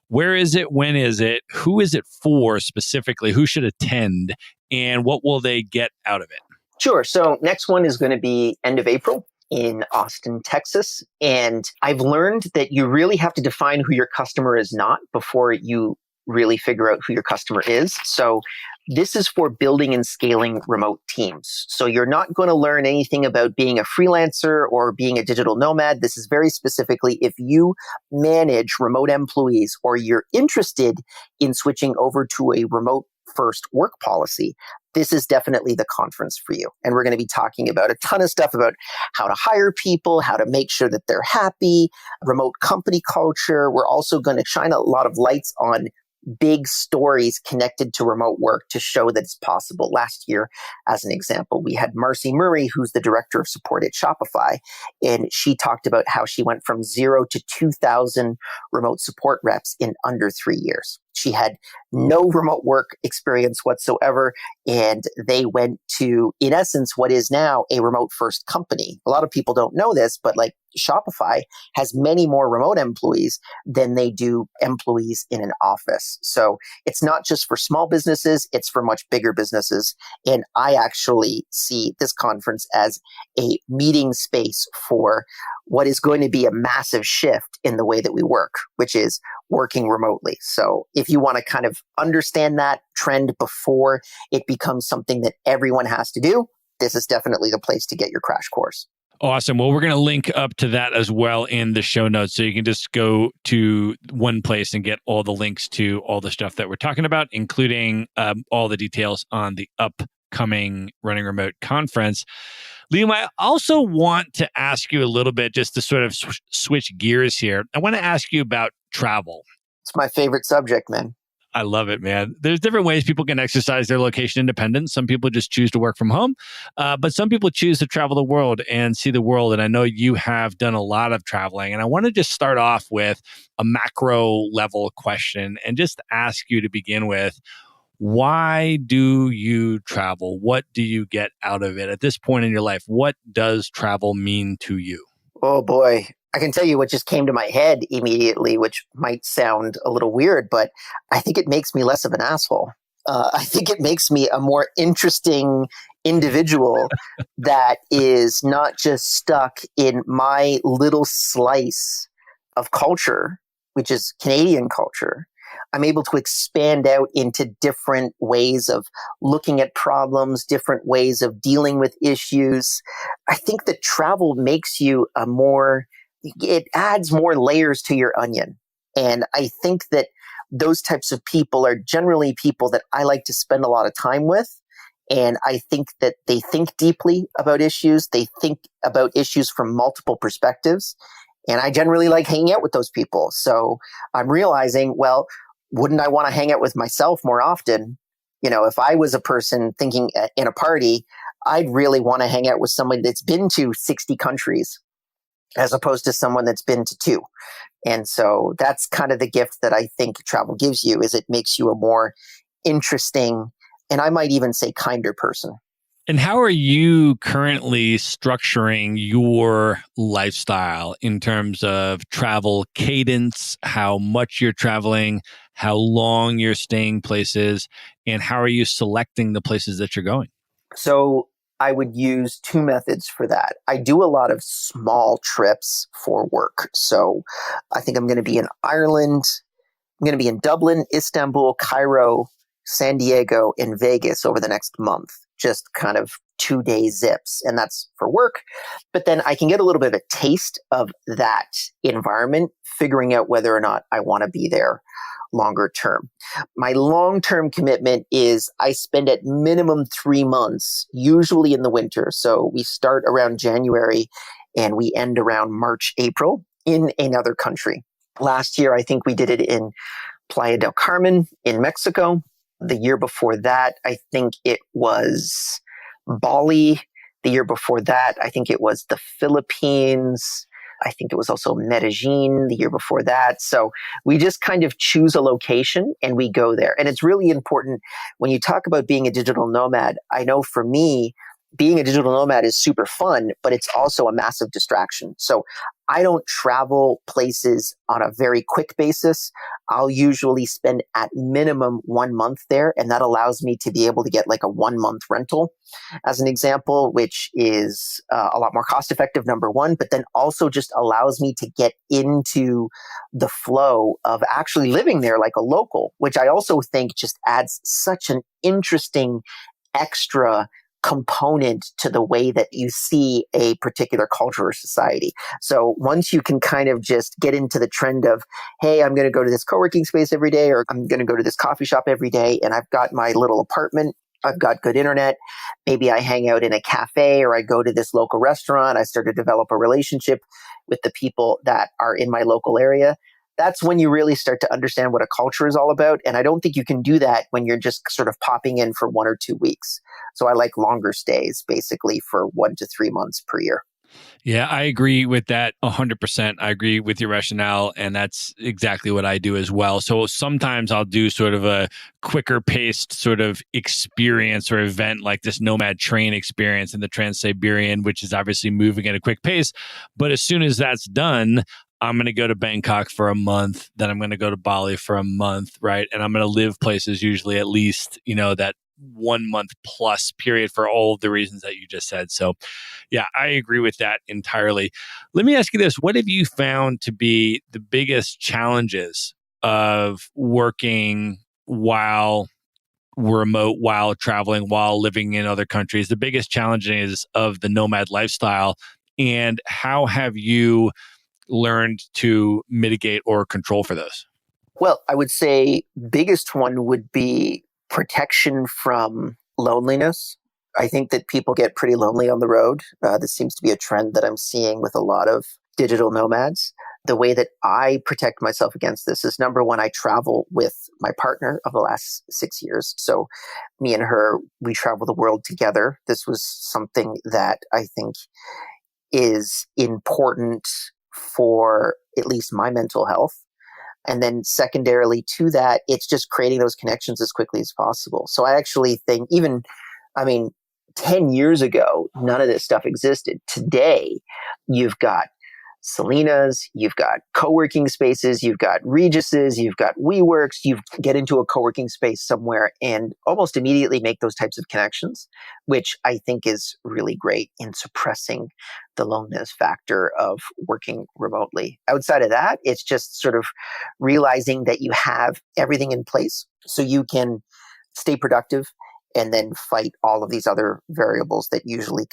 Where is it? When is it? Who is it for specifically? Who should attend? And what will they get out of it? Sure. So next one is going to be end of April in Austin, Texas. And I've learned that you really have to define who your customer is not before you really figure out who your customer is. So this is for building and scaling remote teams. So you're not going to learn anything about being a freelancer or being a digital nomad. This is very specifically if you manage remote employees or you're interested in switching over to a remote first work policy. This is definitely the conference for you. And we're going to be talking about a ton of stuff about how to hire people, how to make sure that they're happy, remote company culture. We're also going to shine a lot of lights on big stories connected to remote work to show that it's possible. Last year, as an example, we had Marcy Murray, who's the director of support at Shopify, and she talked about how she went from 0 to 2,000 remote support reps in under 3 years. She had no remote work experience whatsoever, and they went to, in essence, what is now a remote first company. A lot of people don't know this, but like Shopify has many more remote employees than they do employees in an office. So it's not just for small businesses, it's for much bigger businesses. And I actually see this conference as a meeting space for what is going to be a massive shift in the way that we work, which is working remotely. So if you want to kind of understand that trend before it becomes something that everyone has to do, this is definitely the place to get your crash course. Awesome. Well, we're going to link up to that as well in the show notes. So you can just go to one place and get all the links to all the stuff that we're talking about, including all the details on the upcoming Running Remote conference. Liam, I also want to ask you a little bit, just to sort of switch gears here. I want to ask you about travel. It's my favorite subject, man. I love it, man. There's different ways people can exercise their location independence. Some people just choose to work from home, but some people choose to travel the world and see the world. And I know you have done a lot of traveling. And I want to just start off with a macro level question and just ask you to begin with, why do you travel? What do you get out of it at this point in your life? What does travel mean to you? Oh boy. I can tell you what just came to my head immediately, which might sound a little weird, but I think it makes me less of an asshole. I think it makes me a more interesting individual that is not just stuck in my little slice of culture, which is Canadian culture. I'm able to expand out into different ways of looking at problems, different ways of dealing with issues. I think that travel makes you it adds more layers to your onion. And I think that those types of people are generally people that I like to spend a lot of time with. And I think that they think deeply about issues. They think about issues from multiple perspectives. And I generally like hanging out with those people. So I'm realizing, well, wouldn't I want to hang out with myself more often? You know, if I was a person thinking in a party, I'd really want to hang out with someone that's been to 60 countries as opposed to someone that's been to 2. And so that's kind of the gift that I think travel gives you, is it makes you a more interesting, and I might even say kinder person. And how are you currently structuring your lifestyle in terms of travel cadence, how much you're traveling, how long you're staying places, and how are you selecting the places that you're going? So I would use 2 methods for that. I do a lot of small trips for work. So I think I'm going to be in Ireland. I'm going to be in Dublin, Istanbul, Cairo, San Diego, and Vegas over the next month. Just kind of 2-day zips. And that's for work. But then I can get a little bit of a taste of that environment, figuring out whether or not I want to be there longer term. My long-term commitment is I spend at minimum 3 months, usually in the winter. So we start around January and we end around March, April in another country. Last year, I think we did it in Playa del Carmen in Mexico. The year before that, I think it was Bali. The year before that, I think it was the Philippines. I think it was also Medellin the year before that. So we just kind of choose a location and we go there. And it's really important when you talk about being a digital nomad. I know for me, being a digital nomad is super fun, but it's also a massive distraction. So I don't travel places on a very quick basis. I'll usually spend at minimum 1 month there. And that allows me to be able to get like a 1 month rental as an example, which is a lot more cost effective, number one, but then also just allows me to get into the flow of actually living there like a local, which I also think just adds such an interesting extra component to the way that you see a particular culture or society. So once you can kind of just get into the trend of, hey, I'm going to go to this co-working space every day, or I'm going to go to this coffee shop every day, and I've got my little apartment, I've got good internet, maybe I hang out in a cafe or I go to this local restaurant, I start to develop a relationship with the people that are in my local area. That's when you really start to understand what a culture is all about. And I don't think you can do that when you're just sort of popping in for 1 or 2 weeks. So I like longer stays, basically for 1 to 3 months per year. Yeah, I agree with that 100%. I agree with your rationale, and that's exactly what I do as well. So sometimes I'll do sort of a quicker paced sort of experience or event like this Nomad train experience in the Trans-Siberian, which is obviously moving at a quick pace. But as soon as that's done, I'm going to go to Bangkok for a month, then I'm going to go to Bali for a month, right? And I'm going to live places usually at least, that 1 month plus period for all of the reasons that you just said. So yeah, I agree with that entirely. Let me ask you this. What have you found to be the biggest challenges of working while remote, while traveling, while living in other countries? The biggest challenges of the nomad lifestyle, and how have you learned to mitigate or control for those? Well, I would say biggest one would be protection from loneliness. I think that people get pretty lonely on the road. This seems to be a trend that I'm seeing with a lot of digital nomads. The way that I protect myself against this is, number one, I travel with my partner of the last 6 years. So me and her, we travel the world together. This was something that I think is important for at least my mental health. And then secondarily to that, it's just creating those connections as quickly as possible. So I actually think I mean, 10 years ago, none of this stuff existed. Today, you've got Selena's, you've got co-working spaces, you've got Regis's, you've got WeWorks, you get into a co-working space somewhere and almost immediately make those types of connections, which I think is really great in suppressing the loneliness factor of working remotely. Outside of that, it's just sort of realizing that you have everything in place so you can stay productive and then fight all of these other variables that usually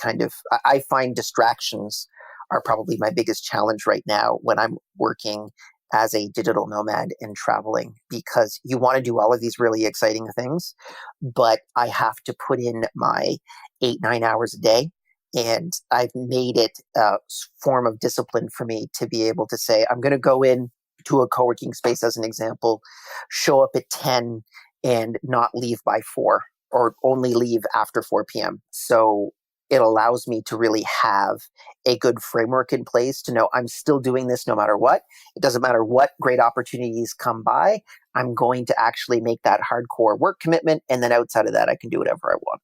I find distractions are probably my biggest challenge right now when I'm working as a digital nomad and traveling, because you want to do all of these really exciting things, but I have to put in my 8, 9 hours a day. And I've made it a form of discipline for me to be able to say, I'm going to go in to a co-working space as an example, show up at 10 and not leave by 4, or only leave after 4 p.m. So it allows me to really have a good framework in place to know I'm still doing this no matter what. It doesn't matter what great opportunities come by. I'm going to actually make that hardcore work commitment. And then outside of that, I can do whatever I want.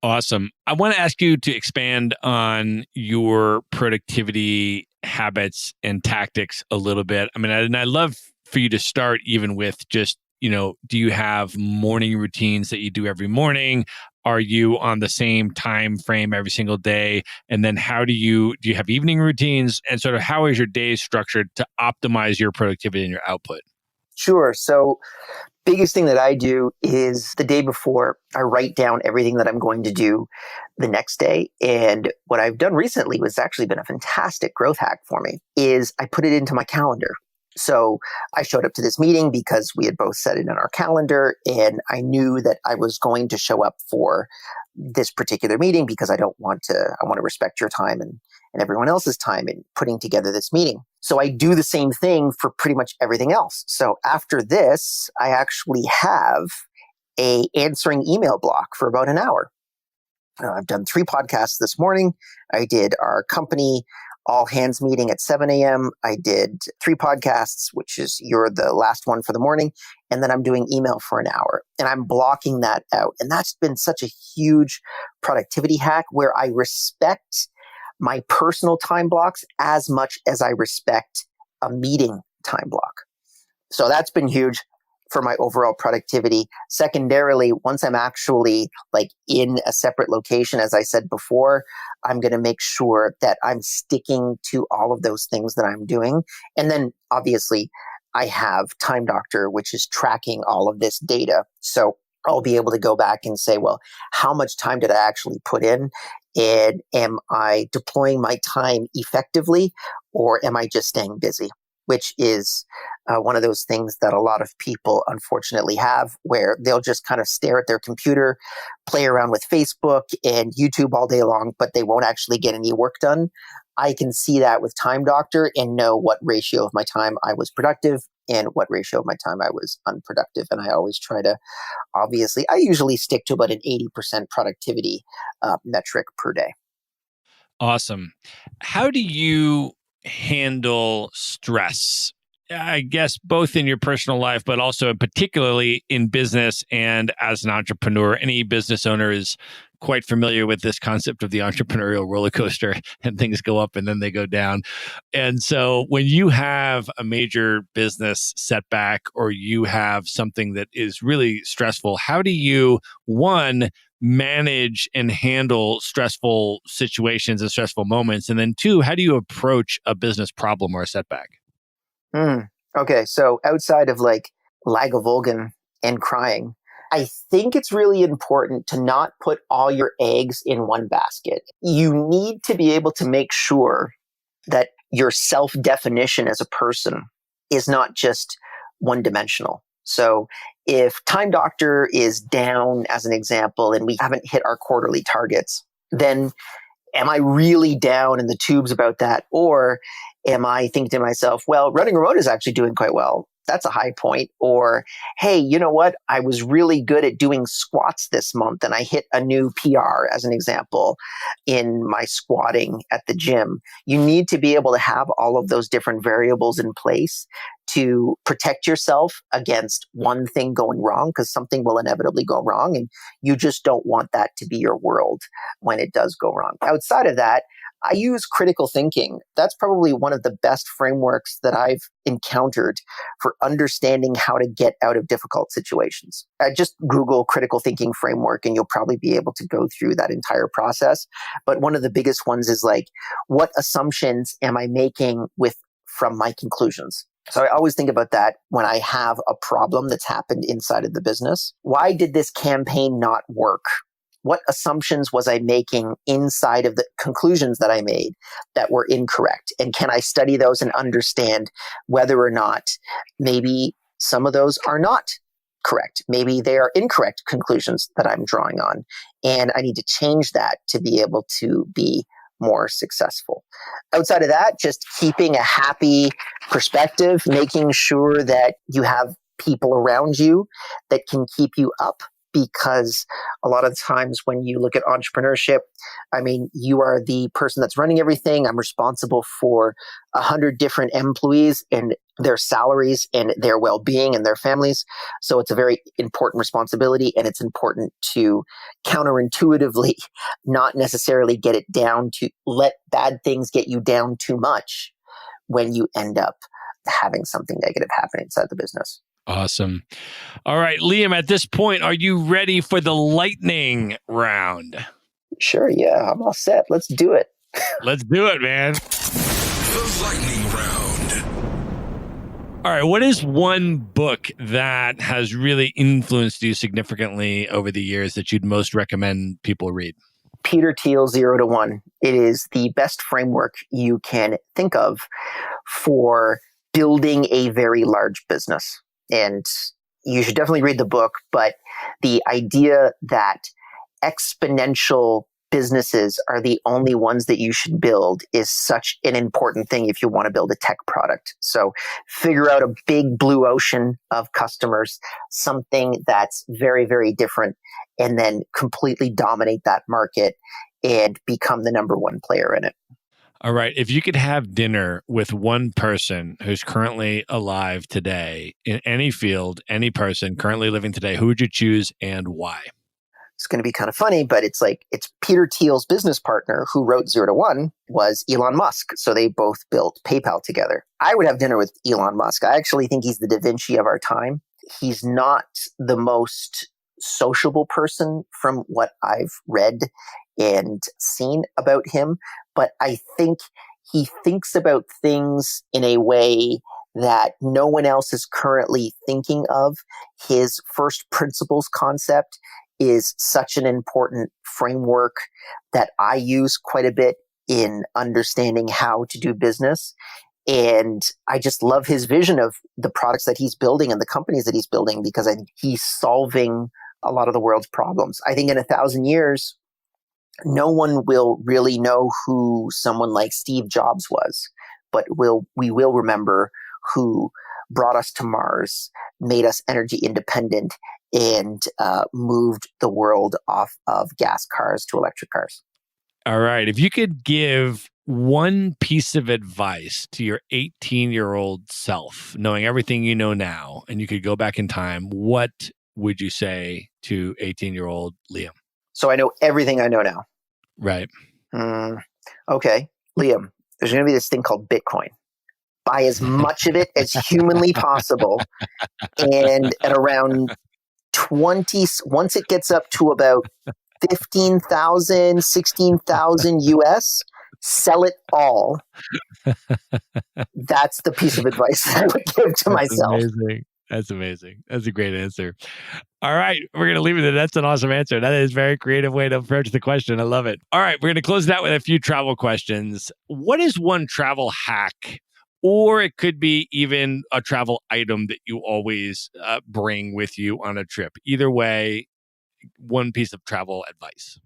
Awesome. I want to ask you to expand on your productivity habits and tactics a little bit. I mean, and I'd love for you to start even with just, do you have morning routines that you do every morning? Are you on the same time frame every single day? And then do you have evening routines? And sort of how is your day structured to optimize your productivity and your output? Sure. So biggest thing that I do is the day before, I write down everything that I'm going to do the next day. And what I've done recently was actually been a fantastic growth hack for me is I put it into my calendar. So I showed up to this meeting because we had both set it in our calendar, and I knew that I was going to show up for this particular meeting because I want to respect your time and everyone else's time in putting together this meeting. So I do the same thing for pretty much everything else. So after this, I actually have a answering email block for about an hour. I've done 3 podcasts this morning. I did our company all hands meeting at 7 a.m. I did 3 podcasts, which is you're the last one for the morning. And then I'm doing email for an hour and I'm blocking that out. And that's been such a huge productivity hack where I respect my personal time blocks as much as I respect a meeting time block. So that's been huge for my overall productivity. Secondarily, once I'm actually like in a separate location, as I said before, I'm going to make sure that I'm sticking to all of those things that I'm doing. And then obviously I have Time Doctor, which is tracking all of this data. So I'll be able to go back and say, well, how much time did I actually put in? And am I deploying my time effectively or am I just staying busy? Which is one of those things that a lot of people unfortunately have where they'll just kind of stare at their computer, play around with Facebook and YouTube all day long, but they won't actually get any work done. I can see that with Time Doctor and know what ratio of my time I was productive and what ratio of my time I was unproductive. And I always try to, obviously, I usually stick to about an 80% productivity metric per day. Awesome. How do you handle stress? I guess both in your personal life, but also particularly in business and as an entrepreneur. Any business owner is quite familiar with this concept of the entrepreneurial roller coaster, and things go up and then they go down. And so when you have a major business setback or you have something that is really stressful, how do you, one, manage and handle stressful situations and stressful moments? And then 2, how do you approach a business problem or a setback? Okay, so outside of like Lagavulin and crying, I think it's really important to not put all your eggs in one basket. You need to be able to make sure that your self-definition as a person is not just one-dimensional. So if Time Doctor is down, as an example, and we haven't hit our quarterly targets, then am I really down in the tubes about that? Or am I thinking to myself, well, running remote is actually doing quite well. That's a high point. Or, hey, you know what? I was really good at doing squats this month and I hit a new PR, as an example, in my squatting at the gym. You need to be able to have all of those different variables in place to protect yourself against one thing going wrong, because something will inevitably go wrong. And you just don't want that to be your world when it does go wrong. Outside of that, I use critical thinking. That's probably one of the best frameworks that I've encountered for understanding how to get out of difficult situations. Just Google critical thinking framework and you'll probably be able to go through that entire process. But one of the biggest ones is like, what assumptions am I making from my conclusions? So I always think about that when I have a problem that's happened inside of the business. Why did this campaign not work? What assumptions was I making inside of the conclusions that I made that were incorrect? And can I study those and understand whether or not maybe some of those are not correct? Maybe they are incorrect conclusions that I'm drawing on. And I need to change that to be able to be more successful. Outside of that, just keeping a happy perspective, making sure that you have people around you that can keep you up. Because a lot of times when you look at entrepreneurship, I mean, you are the person that's running everything. I'm responsible for 100 different employees and their salaries and their well-being and their families. So it's a very important responsibility, and it's important to counterintuitively not necessarily get it down to let bad things get you down too much when you end up having something negative happen inside the business. Awesome. All right, Liam, at this point, are you ready for the lightning round? Sure, yeah, I'm all set. Let's do it. Let's do it, man. The lightning round. All right, what is one book that has really influenced you significantly over the years that you'd most recommend people read? Peter Thiel's 0 to 1. It is the best framework you can think of for building a very large business. And you should definitely read the book, but the idea that exponential businesses are the only ones that you should build is such an important thing if you want to build a tech product. So figure out a big blue ocean of customers, something that's very, very different, and then completely dominate that market and become the number one player in it. All right. If you could have dinner with one person who's currently alive today in any field, any person currently living today, who would you choose and why? It's going to be kind of funny, but it's Peter Thiel's business partner who wrote 0 to 1 was Elon Musk. So they both built PayPal together. I would have dinner with Elon Musk. I actually think he's the Da Vinci of our time. He's not the most sociable person from what I've read and seen about him, but I think he thinks about things in a way that no one else is currently thinking of. His first principles concept is such an important framework that I use quite a bit in understanding how to do business. And I just love his vision of the products that he's building and the companies that he's building, because I think he's solving a lot of the world's problems. I think in 1,000 years, no one will really know who someone like Steve Jobs was, but we will remember who brought us to Mars, made us energy independent, and moved the world off of gas cars to electric cars. All right. If you could give one piece of advice to your 18-year-old self, knowing everything you know now, and you could go back in time, what would you say to 18-year-old Liam? So I know everything I know now. Right. Okay. Liam, there's going to be this thing called Bitcoin. Buy as much of it as humanly possible. And at around 20, once it gets up to about 15,000, 16,000 US, sell it all. That's the piece of advice that I would give to myself. Amazing. That's amazing. That's a great answer. All right. We're going to leave it there. That's an awesome answer. That is a very creative way to approach the question. I love it. All right. We're going to close it out with a few travel questions. What is one travel hack, or it could be even a travel item that you always bring with you on a trip? Either way, one piece of travel advice.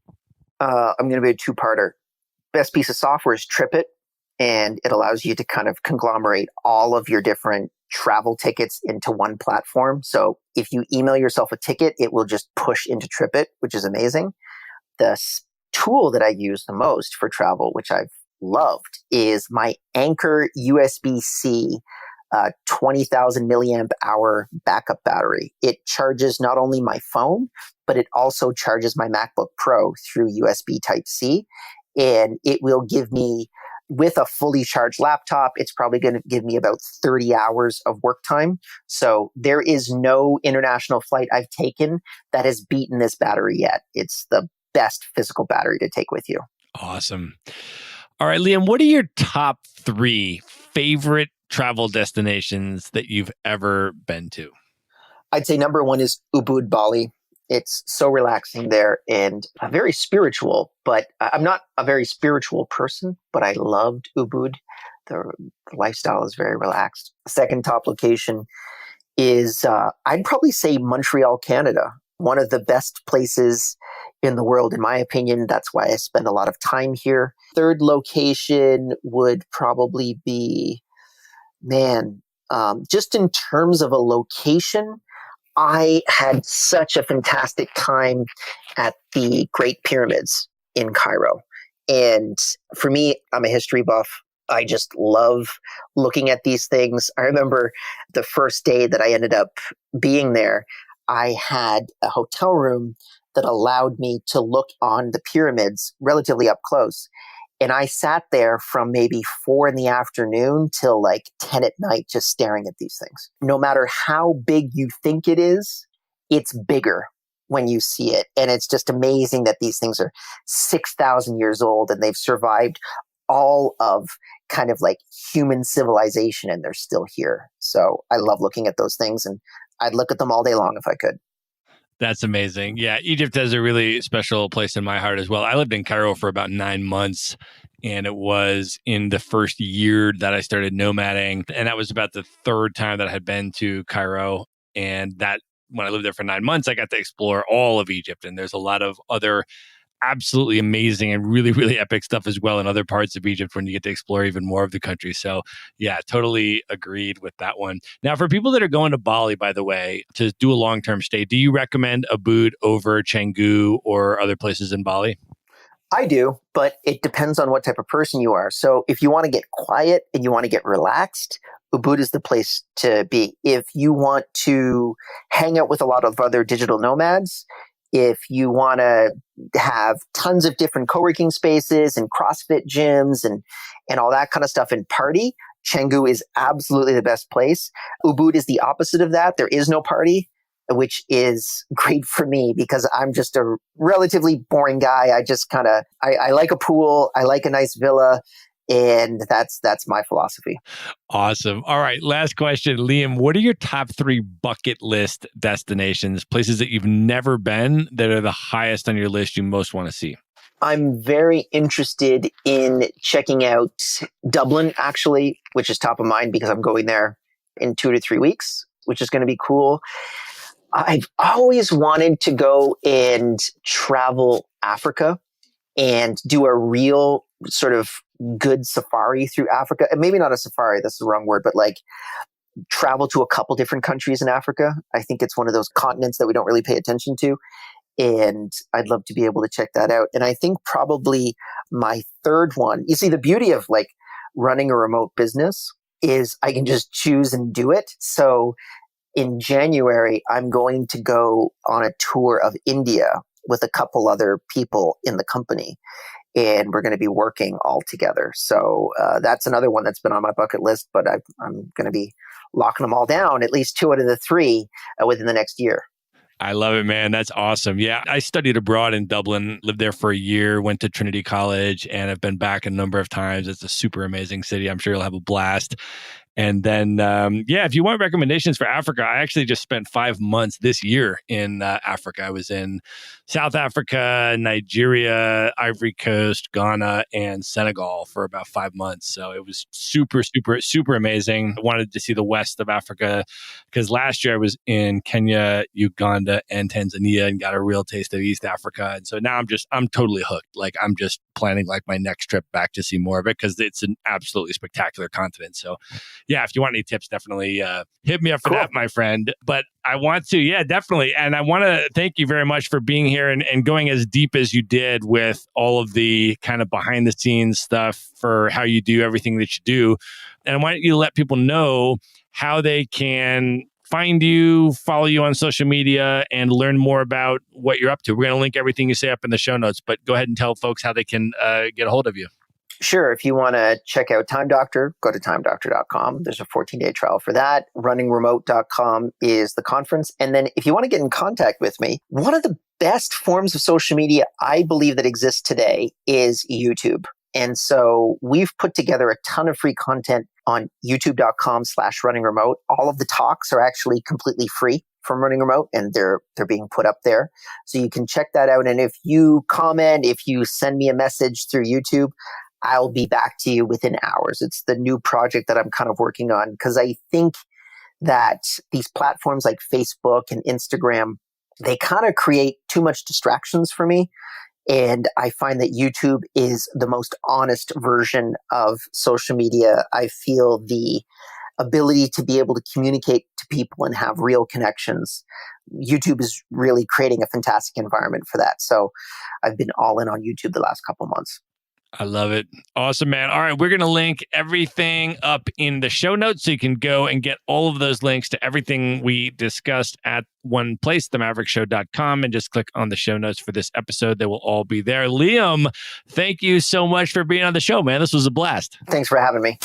I'm going to be a two-parter. Best piece of software is TripIt, and it allows you to kind of conglomerate all of your different travel tickets into one platform. So if you email yourself a ticket, it will just push into TripIt, which is amazing. The tool that I use the most for travel, which I've loved, is my Anchor USB-C 20,000 milliamp hour backup battery. It charges not only my phone, but it also charges my MacBook Pro through USB Type-C. And it will give me, with a fully charged laptop, it's probably going to give me about 30 hours of work time. So there is no international flight I've taken that has beaten this battery yet. It's the best physical battery to take with you. Awesome. All right, Liam, what are your top 3 favorite travel destinations that you've ever been to? I'd say number 1 is Ubud, Bali. It's so relaxing there and very spiritual, but I'm not a very spiritual person, but I loved Ubud. The lifestyle is very relaxed. Second top location is, I'd probably say Montreal, Canada. One of the best places in the world, in my opinion. That's why I spend a lot of time here. Third location would probably be, just in terms of a location, I had such a fantastic time at the Great Pyramids in Cairo. And for me, I'm a history buff. I just love looking at these things. I remember the first day that I ended up being there, I had a hotel room that allowed me to look on the pyramids relatively up close. And I sat there from maybe 4 p.m. till like 10 at night, just staring at these things. No matter how big you think it is, it's bigger when you see it. And it's just amazing that these things are 6,000 years old and they've survived all of kind of like human civilization and they're still here. So I love looking at those things and I'd look at them all day long if I could. That's amazing. Yeah, Egypt has a really special place in my heart as well. I lived in Cairo for about 9 months, and it was in the first year that I started nomading. And that was about the third time that I had been to Cairo. And that when I lived there for 9 months, I got to explore all of Egypt. And there's a lot of other absolutely amazing and really, really epic stuff as well in other parts of Egypt when you get to explore even more of the country. So yeah, totally agreed with that one. Now, for people that are going to Bali, by the way, to do a long-term stay, do you recommend Ubud over Canggu or other places in Bali? I do, but it depends on what type of person you are. So if you want to get quiet and you want to get relaxed, Ubud is the place to be. If you want to hang out with a lot of other digital nomads, if you want to have tons of different co-working spaces and CrossFit gyms and all that kind of stuff and party, Canggu is absolutely the best place. Ubud is the opposite of that. There is no party, which is great for me because I'm just a relatively boring guy. I like a pool. I like a nice villa. And that's my philosophy. Awesome. All right. Last question. Liam, what are your top 3 bucket list destinations, places that you've never been that are the highest on your list you most want to see? I'm very interested in checking out Dublin, actually, which is top of mind because I'm going there in 2 to 3 weeks, which is going to be cool. I've always wanted to go and travel Africa and do a real sort of good safari through Africa. And maybe not a safari, that's the wrong word, but like travel to a couple different countries in Africa. I think it's one of those continents that we don't really pay attention to. And I'd love to be able to check that out. And I think probably my third one, you see, the beauty of like running a remote business is I can just choose and do it. So in January, I'm going to go on a tour of India with a couple other people in the company. And we're going to be working all together. So that's another one that's been on my bucket list, but I'm going to be locking them all down, at least 2 out of the 3 within the next year. I love it, man. That's awesome. Yeah, I studied abroad in Dublin, lived there for a year, went to Trinity College, and have been back a number of times. It's a super amazing city. I'm sure you'll have a blast. And then, if you want recommendations for Africa, I actually just spent 5 months this year in Africa. I was in South Africa, Nigeria, Ivory Coast, Ghana, and Senegal for about 5 months. So it was super, super, super amazing. I wanted to see the west of Africa because last year I was in Kenya, Uganda, and Tanzania and got a real taste of East Africa. And so now I'm totally hooked. Like I'm just planning like my next trip back to see more of it because it's an absolutely spectacular continent. So yeah, if you want any tips, definitely hit me up for that, my friend. But I want to, definitely. And I want to thank you very much for being here and going as deep as you did with all of the kind of behind the scenes stuff for how you do everything that you do. And I want you to let people know how they can find you, follow you on social media, and learn more about what you're up to. We're going to link everything you say up in the show notes, but go ahead and tell folks how they can get a hold of you. Sure. If you want to check out Time Doctor, go to timedoctor.com. There's a 14-day trial for that. Runningremote.com is the conference. And then if you want to get in contact with me, one of the best forms of social media I believe that exists today is YouTube. And so we've put together a ton of free content on youtube.com/runningremote. All of the talks are actually completely free from Running Remote, and they're being put up there. So you can check that out. And if you comment, if you send me a message through YouTube, I'll be back to you within hours. It's the new project that I'm kind of working on because I think that these platforms like Facebook and Instagram, they kind of create too much distractions for me. And I find that YouTube is the most honest version of social media. I feel the ability to be able to communicate to people and have real connections. YouTube is really creating a fantastic environment for that. So I've been all in on YouTube the last couple months. I love it. Awesome, man. All right. We're going to link everything up in the show notes so you can go and get all of those links to everything we discussed at one place, themaverickshow.com, and just click on the show notes for this episode. They will all be there. Liam, thank you so much for being on the show, man. This was a blast. Thanks for having me.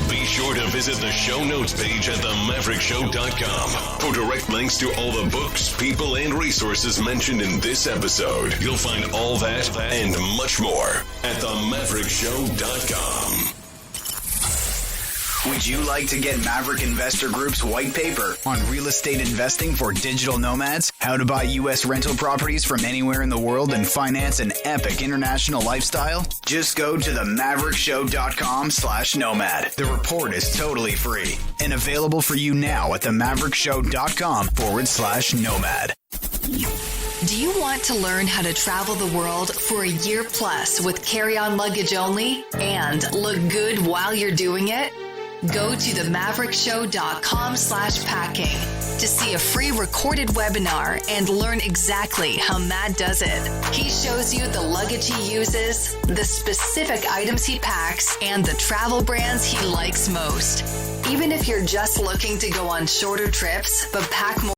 Be sure to visit the show notes page at themaverickshow.com for direct links to all the books, people, and resources mentioned in this episode. You'll find all that and much more at themaverickshow.com. Would you like to get Maverick Investor Group's white paper on real estate investing for digital nomads? How to buy U.S. rental properties from anywhere in the world and finance an epic international lifestyle? Just go to themaverickshow.com/nomad. The report is totally free and available for you now at themaverickshow.com/nomad. Do you want to learn how to travel the world for a year plus with carry-on luggage only and look good while you're doing it? Go to themaverickshow.com/packing to see a free recorded webinar and learn exactly how Matt does it. He shows you the luggage he uses, the specific items he packs, and the travel brands he likes most. Even if you're just looking to go on shorter trips but pack more